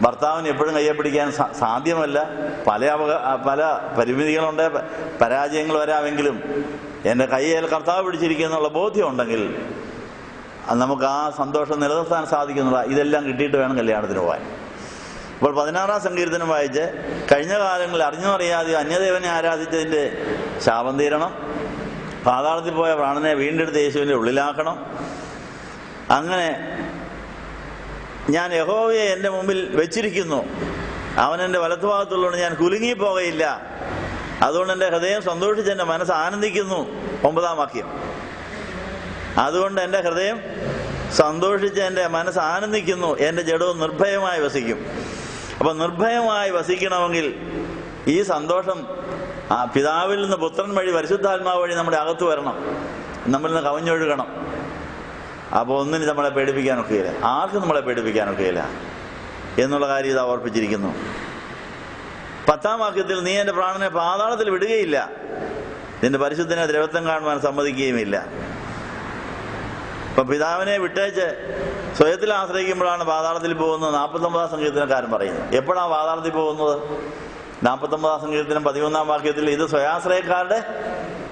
ഭർത്താവിന് എപ്പോഴും കയ്യെ പിടിക്കാൻ സാധ്യമല്ല. പല പരിമിതികളുണ്ട്, പരാജയങ്ങൾ വരാമെങ്കിലും എൻ്റെ കയ്യിൽ കർത്താവ് പിടിച്ചിരിക്കുന്നുള്ള ബോധ്യം ഉണ്ടെങ്കിൽ നമുക്ക് ആ സന്തോഷം നിലനിർത്താൻ സാധിക്കുന്നില്ല. ഇതെല്ലാം കിട്ടിയിട്ട് വേണം കല്യാണത്തിന് പോകാൻ. അപ്പോൾ 16-ാം സങ്കീർത്തനം വായിച്ച് കഴിഞ്ഞ കാലങ്ങളിൽ അറിഞ്ഞോ അറിയാതെയോ അന്യദേവനെ ആരാധിച്ചതിൻ്റെ ശാപം തീരണം, പാതാളത്തിൽ പോയ പ്രാണനെ വീണ്ടെടുത്ത് യേശുവിൻ്റെ ഉള്ളിലാക്കണം. അങ്ങനെ ഞാൻ യഹോവയെ എൻ്റെ മുമ്പിൽ വെച്ചിരിക്കുന്നു, അവൻ എൻ്റെ വലത്തുഭാഗത്തുള്ളതുകൊണ്ട് ഞാൻ കുലുങ്ങിപ്പോകയില്ല, അതുകൊണ്ട് എൻ്റെ ഹൃദയം സന്തോഷിച്ച് എൻ്റെ മനസ്സ് ആനന്ദിക്കുന്നു. 9-ാം വാക്യം. അതുകൊണ്ട് എൻ്റെ ഹൃദയം സന്തോഷിച്ച് എൻ്റെ മനസ്സ് ആനന്ദിക്കുന്നു, എൻ്റെ ജഡവും നിർഭയമായി വസിക്കും. അപ്പം നിർഭയമായി വസിക്കണമെങ്കിൽ ഈ സന്തോഷം പിതാവിൽ നിന്ന് പുത്രൻ വഴി പരിശുദ്ധാത്മാവ് വഴി നമ്മുടെ അകത്ത് വരണം, നമ്മളിൽ നിന്ന് കവിഞ്ഞൊഴുകണം. അപ്പോൾ ഒന്നിനും നമ്മളെ പേടിപ്പിക്കാനൊക്കെയില്ല, ആർക്കും നമ്മളെ പേടിപ്പിക്കാനൊക്കെയില്ല എന്നുള്ള കാര്യം ഇത് ഓർപ്പിച്ചിരിക്കുന്നു. 10-ാം വാക്യത്തിൽ നീ എൻ്റെ പ്രാണനെ പാതാളത്തിൽ വിടുകയില്ല, നിന്റെ പരിശുദ്ധനെ ദ്രവത്വം കാണുവാൻ സമ്മതിക്കുകയുമില്ല. ഇപ്പം പിതാവിനെ വിട്ടേച്ച് സ്വയത്തിൽ ആശ്രയിക്കുമ്പോഴാണ് പാതാളത്തിൽ പോകുന്നത് 49-ാം സങ്കീർത്തനക്കാരൻ പറയുന്നത്. എപ്പോഴാണ് പാതാളത്തിൽ പോകുന്നത്? 49-ാം സങ്കീർത്തനം 13-ാം വാക്യത്തിൽ ഇത് സ്വയാശ്രയക്കാരുടെ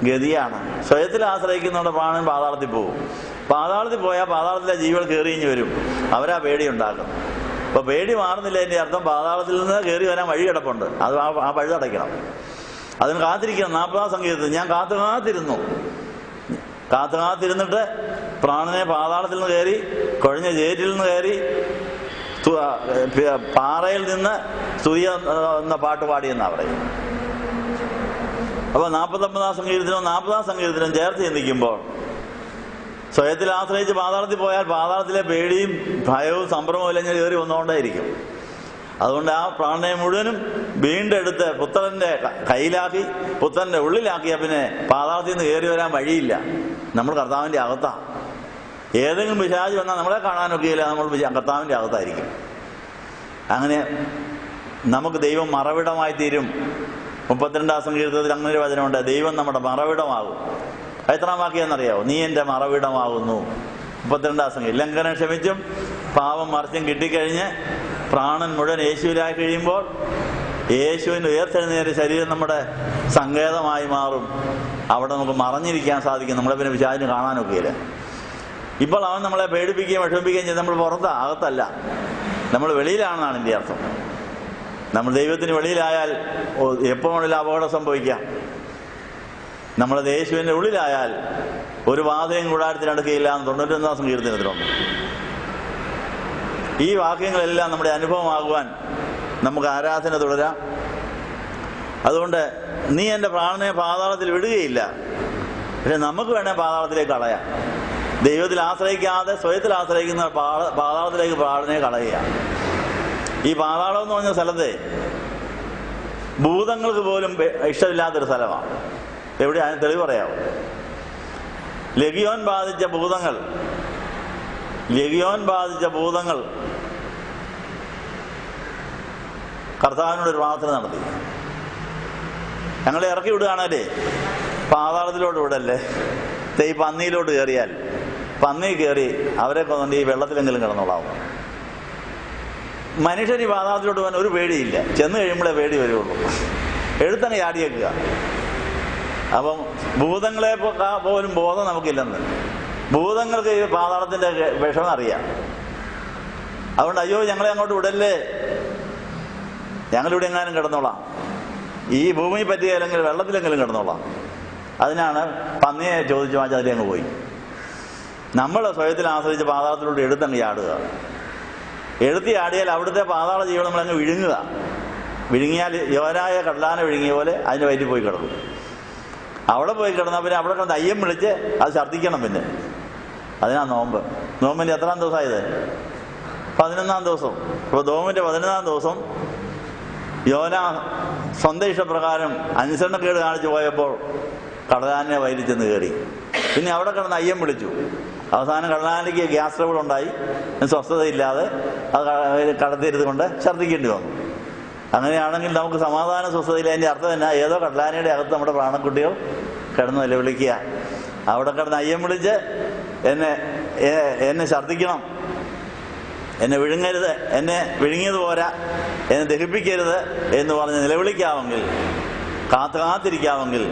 ഗതിയാണ്. സ്വയത്തിൽ ആശ്രയിക്കുന്നവരുടെ പ്രാണൻ പാതാളത്തിൽ പോകും. പാതാളത്തിൽ പോയാൽ പാതാളത്തിലെ ജീവികൾ കയറിയിഞ്ഞ് വരും, അവരാ പേടിയുണ്ടാക്കും. അപ്പോൾ പേടി മാറുന്നില്ല, എൻ്റെ അർത്ഥം പാതാളത്തിൽ നിന്ന് കയറി വരാൻ വഴി കിടപ്പുണ്ട്, അത് ആ പഴുതടയ്ക്കണം. അതിന് കാത്തിരിക്കണം. 40-ാം സങ്കീർത്തനം ഞാൻ കാത്തിരുന്നിട്ട് പ്രാണനെ പാതാളത്തിൽ നിന്ന് കയറി, കൊഴിഞ്ഞ ചേറ്റിൽ നിന്ന് കയറി, പാറയിൽ നിന്ന് സ്തുതി എന്ന പാട്ട് പാടിയെന്നാണ് പറയുന്നത്. അപ്പോൾ 49-ാം സങ്കീർത്തനവും 40-ാം സങ്കീർത്തനവും ചേർത്ത് ചിന്തിക്കുമ്പോൾ സ്വയത്തിൽ ആശ്രയിച്ച് പാതാളത്തിൽ പോയാൽ പാതാളത്തിലെ പേടിയും ഭയവും സംഭ്രമവും എല്ലാം കയറി വന്നുകൊണ്ടേയിരിക്കും. അതുകൊണ്ട് ആ പ്രാണനെ മുഴുവനും വീണ്ടെടുത്ത് പുത്രന്റെ കയ്യിലാക്കി, പുത്രന്റെ ഉള്ളിലാക്കിയ പിന്നെ പാതാളത്തിൽ നിന്ന് കയറി വരാൻ വഴിയില്ല. നമ്മൾ കർത്താവിൻ്റെ അകത്താണ്. ഏതെങ്കിലും പിശാച് വന്നാൽ നമ്മളെ കാണാനൊക്കെയില്ല, നമ്മൾ കർത്താവിൻ്റെ അകത്തായിരിക്കും. അങ്ങനെ നമുക്ക് ദൈവം മറവിടമായി തീരും. 32-ാം സങ്കീർത്തനത്തിൽ അങ്ങനെ ഒരു വചനമുണ്ട്, ദൈവം നമ്മുടെ മറവിടമാകും. എത്രാം വാക്യെന്നറിയാവോ? നീ എൻ്റെ മറവിടമാകുന്നു. 32-ാം സങ്കീർത്തനം. ലംഘനം ക്ഷമിച്ചും പാപം മറിച്ചും കിട്ടിക്കഴിഞ്ഞ് പ്രാണൻ മുഴുവൻ യേശുവിലായി കഴിയുമ്പോൾ യേശുവിൻ്റെ ഉയർത്തെഴുന്നേറ്റ ശരീരം നമ്മുടെ സങ്കേതമായി മാറും. അവിടെ നമുക്ക് മറഞ്ഞിരിക്കാൻ സാധിക്കും, നമ്മളെ പിന്നെ പിശാചിന് കാണാനൊക്കെയില്ല. ഇപ്പോൾ അവൻ നമ്മളെ പേടിപ്പിക്കുകയും വിഷമിപ്പിക്കുകയും ചെയ്ത് നമ്മൾ പുറത്ത്, അകത്തല്ല, നമ്മൾ വെളിയിലാണെന്നാണ് എൻ്റെ അർത്ഥം. നമ്മൾ ദൈവത്തിന് വെളിയിലായാൽ എപ്പോൾ വേണമെങ്കിലും അപകടം സംഭവിക്കാം. നമ്മൾ യേശുവിൻ്റെ ഉള്ളിലായാൽ ഒരു ബാധയും കൂടാരത്തിനടുക്കുകയില്ല എന്ന് 91 സങ്കീർത്തനത്തിലുണ്ട്. ഈ വാക്യങ്ങളെല്ലാം നമ്മുടെ അനുഭവമാകുവാൻ നമുക്ക് ആരാധന തുടരാം. അതുകൊണ്ട് നീ എൻ്റെ പ്രാണനെ പാതാളത്തിൽ വിടുകയില്ല, പക്ഷെ നമുക്ക് വേണേൽ പാതാളത്തിലേക്ക് കളയാം. ദൈവത്തിൽ ആശ്രയിക്കാതെ സ്വയത്തിൽ ആശ്രയിക്കുന്ന പാതാളത്തിലേക്ക് പ്രാണനെ കളയുക. ഈ പാതാളം എന്ന് പറഞ്ഞ സ്ഥലത്തെ ഭൂതങ്ങൾക്ക് പോലും ഇഷ്ടമില്ലാത്തൊരു സ്ഥലമാണ്. എവിടെയാണ് തെളിവ് പറയാമോ? ലഗിയോൻ ബാധിച്ച ഭൂതങ്ങൾ കർത്താവിനോട് ഒരു പ്രാർത്ഥന നടത്തി. ഞങ്ങളെ ഇറക്കി വിടുകയാണല്ലേ, പാതാളത്തിലോട്ട് വിടല്ലേ. ഈ പന്നിയിലോട്ട് കയറിയാൽ പന്നി കയറി അവരെ കൊന്നുകൊണ്ട് ഈ വെള്ളത്തിലെങ്കിലും കിടന്നോളാവും. മനുഷ്യന് ഈ പാതാളത്തിലോട്ട് പോകാൻ ഒരു പേടിയില്ല. ചെന്ന് കഴിയുമ്പോഴേ പേടി വരുള്ളൂ. എഴുത്തങ്ങ് ചാടിയേക്കുക. അപ്പം ഭൂതങ്ങളെ പോലും ബോധം നമുക്കില്ലെന്ന്. ഭൂതങ്ങൾക്ക് ഈ പാതാളത്തിൻ്റെ വിഷമം അറിയാം. അതുകൊണ്ട് അയ്യോ ഞങ്ങളെ അങ്ങോട്ട് വിടല്ലേ, ഞങ്ങളിവിടെ എങ്ങാനും കിടന്നോളാം, ഈ ഭൂമി പറ്റിയ അല്ലെങ്കിൽ വെള്ളത്തിലെങ്കിലും കിടന്നോളാം. അതിനാണ് പന്നിയെ ചോദിച്ചു വാങ്ങിച്ച് അതിലങ്ങ് പോയി. നമ്മൾ സ്വയത്തിൽ ആശ്രയിച്ച് പാതാളത്തിലൂടെ എടുത്തങ്ങ് ചാടുക. എടുത്തി ആടിയാൽ അവിടുത്തെ പാതാള ജീവിതം നമ്മളങ്ങ് വിഴുങ്ങുക. വിഴുങ്ങിയാൽ യോനായ കടലാന വിഴുങ്ങിയ പോലെ അതിൻ്റെ വയറ്റിൽ പോയി കിടക്കും. അവിടെ പോയി കിടന്നാൽ പിന്നെ അവിടെ കിടന്ന് അയ്യം വിളിച്ച് അത് ഛർദ്ദിക്കണം. പിന്നെ അതിനാ നോമ്പിൻ്റെ എത്രാം ദിവസമായത്? 11-ാം ദിവസം. അപ്പോൾ നോമ്പിൻ്റെ 11-ാം ദിവസം യോന സ്വന്തം ഇഷ്ടപ്രകാരം അനുസരണക്കേട് കാണിച്ചു പോയപ്പോൾ കടലാനെ വയലിൽ ചെന്ന് കയറി. പിന്നെ അവിടെ കിടന്ന് അയ്യം വിളിച്ചു. അവസാനം കടലാനയ്ക്ക് ഗ്യാസ് ട്രബിൾ ഉണ്ടായി. സ്വസ്ഥതയില്ലാതെ അത് കടത്തിയിരുത് കൊണ്ട് ഛർദ്ദിക്കേണ്ടി വന്നു. അങ്ങനെയാണെങ്കിൽ നമുക്ക് സമാധാന സ്വസ്ഥതയിൽ അതിൻ്റെ അർത്ഥം തന്നെ ഏതോ കടലാനയുടെ അകത്ത് നമ്മുടെ പ്രാണക്കുട്ടികൾ കിടന്ന് നിലവിളിക്കുക. അവിടെ കിടന്ന് അയ്യം വിളിച്ച് എന്നെ ഛർദ്ദിക്കണം, എന്നെ വിഴുങ്ങരുത്, എന്നെ വിഴുങ്ങിയത് പോരാ, എന്നെ ദഹിപ്പിക്കരുത് എന്ന് പറഞ്ഞ് നിലവിളിക്കാമെങ്കിൽ, കാത്തിരിക്കാമെങ്കിൽ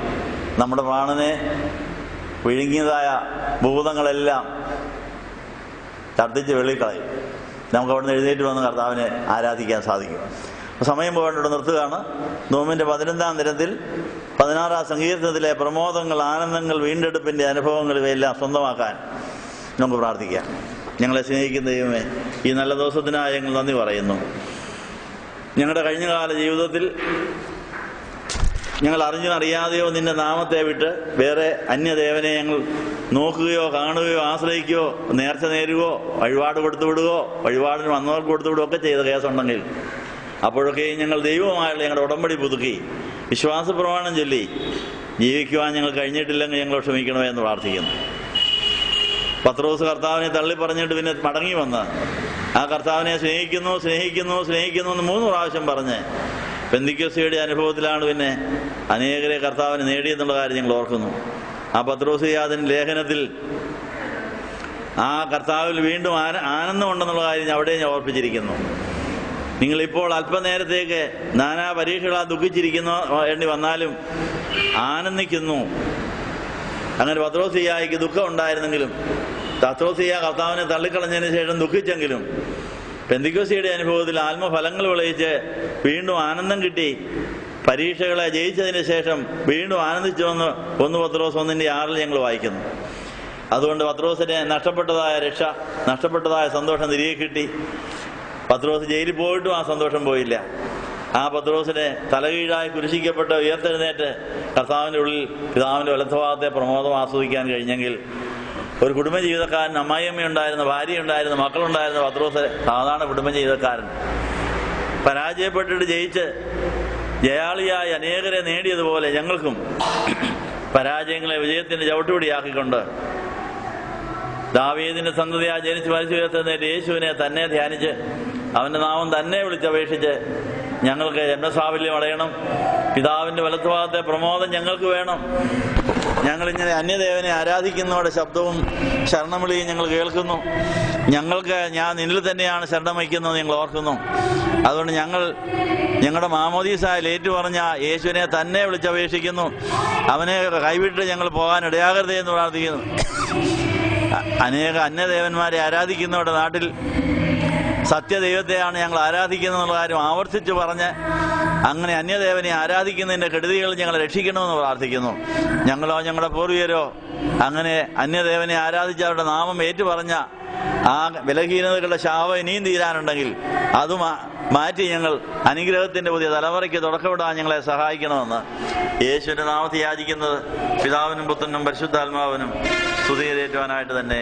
നമ്മുടെ പ്രാണനെ വിഴുങ്ങിയതായ ഭൂതങ്ങളെല്ലാം ഛർദ്ദിച്ച് വെള്ളിക്കളയും. നമുക്ക് അവിടെ നിന്ന് എഴുന്നേറ്റ് വന്ന് കർത്താവിനെ ആരാധിക്കാൻ സാധിക്കും. സമയം പോകേണ്ടവിടെ നിർത്തുകയാണ്. നോമ്പിൻ്റെ 11-ാം ദിനത്തിൽ 16-ാം സങ്കീർത്തനത്തിലെ പ്രമോദങ്ങൾ, ആനന്ദങ്ങൾ, വീണ്ടെടുപ്പിൻ്റെ അനുഭവങ്ങൾ ഇവയെല്ലാം സ്വന്തമാക്കാൻ നമുക്ക് പ്രാർത്ഥിക്കാം. ഞങ്ങളെ സ്നേഹിക്കുന്ന ദൈവമേ, ഈ നല്ല ദിവസത്തിനായി ഞങ്ങൾ നന്ദി പറയുന്നു. ഞങ്ങളുടെ കഴിഞ്ഞകാല ജീവിതത്തിൽ ഞങ്ങൾ അറിഞ്ഞോ അറിയാതെയോ നിന്റെ നാമത്തെ വിട്ട് വേറെ അന്യദേവനെ ഞങ്ങൾ നോക്കുകയോ കാണുകയോ ആശ്രയിക്കുകയോ നേർച്ച നേരുകയോ വഴിപാട് കൊടുത്തു വിടുകയോ വഴിപാടിന് വന്നവർക്ക് കൊടുത്തു വിടുകയോ ഒക്കെ ചെയ്ത കേസുണ്ടെങ്കിൽ അപ്പോഴൊക്കെയും ഞങ്ങൾ ദൈവവുമായുള്ള ഞങ്ങളുടെ ഉടമ്പടി പുതുക്കി വിശ്വാസ പ്രമാണം ചൊല്ലി ജീവിക്കുവാൻ ഞങ്ങൾ കഴിഞ്ഞിട്ടില്ലെങ്കിൽ ഞങ്ങൾ ക്ഷമിക്കണമേ എന്ന് പ്രാർത്ഥിക്കുന്നു. പത്രോസ് കർത്താവിനെ തള്ളി പറഞ്ഞിട്ട് പിന്നെ മടങ്ങി വന്ന് ആ കർത്താവിനെ സ്നേഹിക്കുന്നു സ്നേഹിക്കുന്നു സ്നേഹിക്കുന്നു എന്ന് 3 പ്രാവശ്യം പറഞ്ഞ് പെന്തിക്കോസ്തിയുടെ അനുഭവത്തിലാണ് പിന്നെ അനേകരെ കർത്താവിനെ നേടിയെന്നുള്ള കാര്യം ഞങ്ങൾ ഓർക്കുന്നു. ആ പത്രോസിയാദിൻ ലേഖനത്തിൽ ആ കർത്താവിൽ വീണ്ടും ആനന്ദമുണ്ടെന്നുള്ള കാര്യം അവിടെ ഞാൻ ഓർപ്പിച്ചിരിക്കുന്നു. നിങ്ങളിപ്പോൾ അല്പനേരത്തേക്ക് നാനാ പരീക്ഷകളാൽ ദുഃഖിച്ചിരിക്കുന്നു വേണ്ടി വന്നാലും ആനന്ദിക്കുന്നു. അങ്ങനെ പത്രോസിയായിക്ക് ദുഃഖം ഉണ്ടായിരുന്നെങ്കിലും പത്രോസിയ കർത്താവിനെ തള്ളിക്കളഞ്ഞതിന് ശേഷം ദുഃഖിച്ചെങ്കിലും പെന്തിക്കോസ്തിയുടെ അനുഭവത്തിൽ ആത്മഫലങ്ങൾ വിളയിച്ച് വീണ്ടും ആനന്ദം കിട്ടി. പരീക്ഷകളെ ജയിച്ചതിന് ശേഷം വീണ്ടും ആനന്ദിച്ചു വന്ന് 1 പത്രോസ് 1:6 ഞങ്ങൾ വായിക്കുന്നു. അതുകൊണ്ട് പത്രോസിനെ നഷ്ടപ്പെട്ടതായ രക്ഷ, നഷ്ടപ്പെട്ടതായ സന്തോഷം തിരികെ കിട്ടി. പത്രോസ് ജയിലിൽ പോയിട്ടും ആ സന്തോഷം പോയില്ല. ആ പത്രോസിനെ തലകീഴായി കുരിശിക്കപ്പെട്ട് ഉയർത്തെഴുന്നേറ്റ് കർത്താവിൻ്റെ ഉള്ളിൽ പിതാവിൻ്റെ വലത്തുഭാഗത്തെ പ്രമോദം ആസ്വദിക്കാൻ കഴിഞ്ഞെങ്കിൽ ഒരു കുടുംബജീവിതക്കാരൻ, അമ്മായിയമ്മയുണ്ടായിരുന്ന, ഭാര്യയുണ്ടായിരുന്ന, മക്കളുണ്ടായിരുന്ന പത്രോസ് സാധാരണ കുടുംബജീവിതക്കാരൻ പരാജയപ്പെട്ടിട്ട് ജയിച്ച് ജയാളിയായി അനേകരെ നേടിയതുപോലെ ഞങ്ങൾക്കും പരാജയങ്ങളെ വിജയത്തിൻ്റെ ചവിട്ടുപടിയാക്കിക്കൊണ്ട് ദാവീദിന്റെ സന്തതിയായി ജനിച്ച് മരിച്ചു ഉയർത്തുന്നേറ്റ് യേശുവിനെ തന്നെ ധ്യാനിച്ച് അവൻ്റെ നാമം തന്നെ വിളിച്ചപേക്ഷിച്ച് ഞങ്ങൾക്ക് ജന്മസാഫല്യം അടയണം. പിതാവിൻ്റെ വലത്തുഭാഗത്തെ പ്രമോദം ഞങ്ങൾക്ക് വേണം. ഞങ്ങളിങ്ങനെ അന്യദേവനെ ആരാധിക്കുന്നവരുടെ ശബ്ദവും ശരണവിളിയും ഞങ്ങൾ കേൾക്കുന്നു. ഞാൻ നിന്നിൽ തന്നെയാണ് ശരണം വയ്ക്കുന്നത് ഞങ്ങൾ ഓർക്കുന്നു. അതുകൊണ്ട് ഞങ്ങളുടെ മാമോദീസായിൽ ഏറ്റുപറഞ്ഞ യേശുവിനെ തന്നെ വിളിച്ചപേക്ഷിക്കുന്നു. അവനെ കൈവിട്ട് ഞങ്ങൾ പോകാൻ ഇടയാകരുതേ എന്ന് പ്രാർത്ഥിക്കുന്നു. അനേക അന്യദേവന്മാരെ ആരാധിക്കുന്നവരുടെ നാട്ടിൽ സത്യദൈവത്തെയാണ് ഞങ്ങൾ ആരാധിക്കുന്നതെന്നുള്ള കാര്യം ആവർത്തിച്ച് പറഞ്ഞ് അങ്ങനെ അന്യദേവനെ ആരാധിക്കുന്നതിൻ്റെ കെടുതികൾ ഞങ്ങളെ രക്ഷിക്കണമെന്ന് പ്രാർത്ഥിക്കുന്നു. ഞങ്ങളോ ഞങ്ങളുടെ പൂർവികരോ അങ്ങനെ അന്യദേവനെ ആരാധിച്ച് അവരുടെ നാമം ഏറ്റുപറഞ്ഞ ആ ബലഹീനതകളുടെ ശാപം ഇനിയും തീരാനുണ്ടെങ്കിൽ അത് മാറ്റി ഞങ്ങൾ അനുഗ്രഹത്തിൻ്റെ പുതിയ തലമുറയ്ക്ക് തുടക്കമിടാൻ ഞങ്ങളെ സഹായിക്കണമെന്ന് യേശുവിൻ്റെ നാമത്തിൽ യാചിക്കുന്നത് പിതാവിനും പുത്രനും പരിശുദ്ധാത്മാവിനും സ്തുതിയേറ്റുവാനായിട്ട് തന്നെ.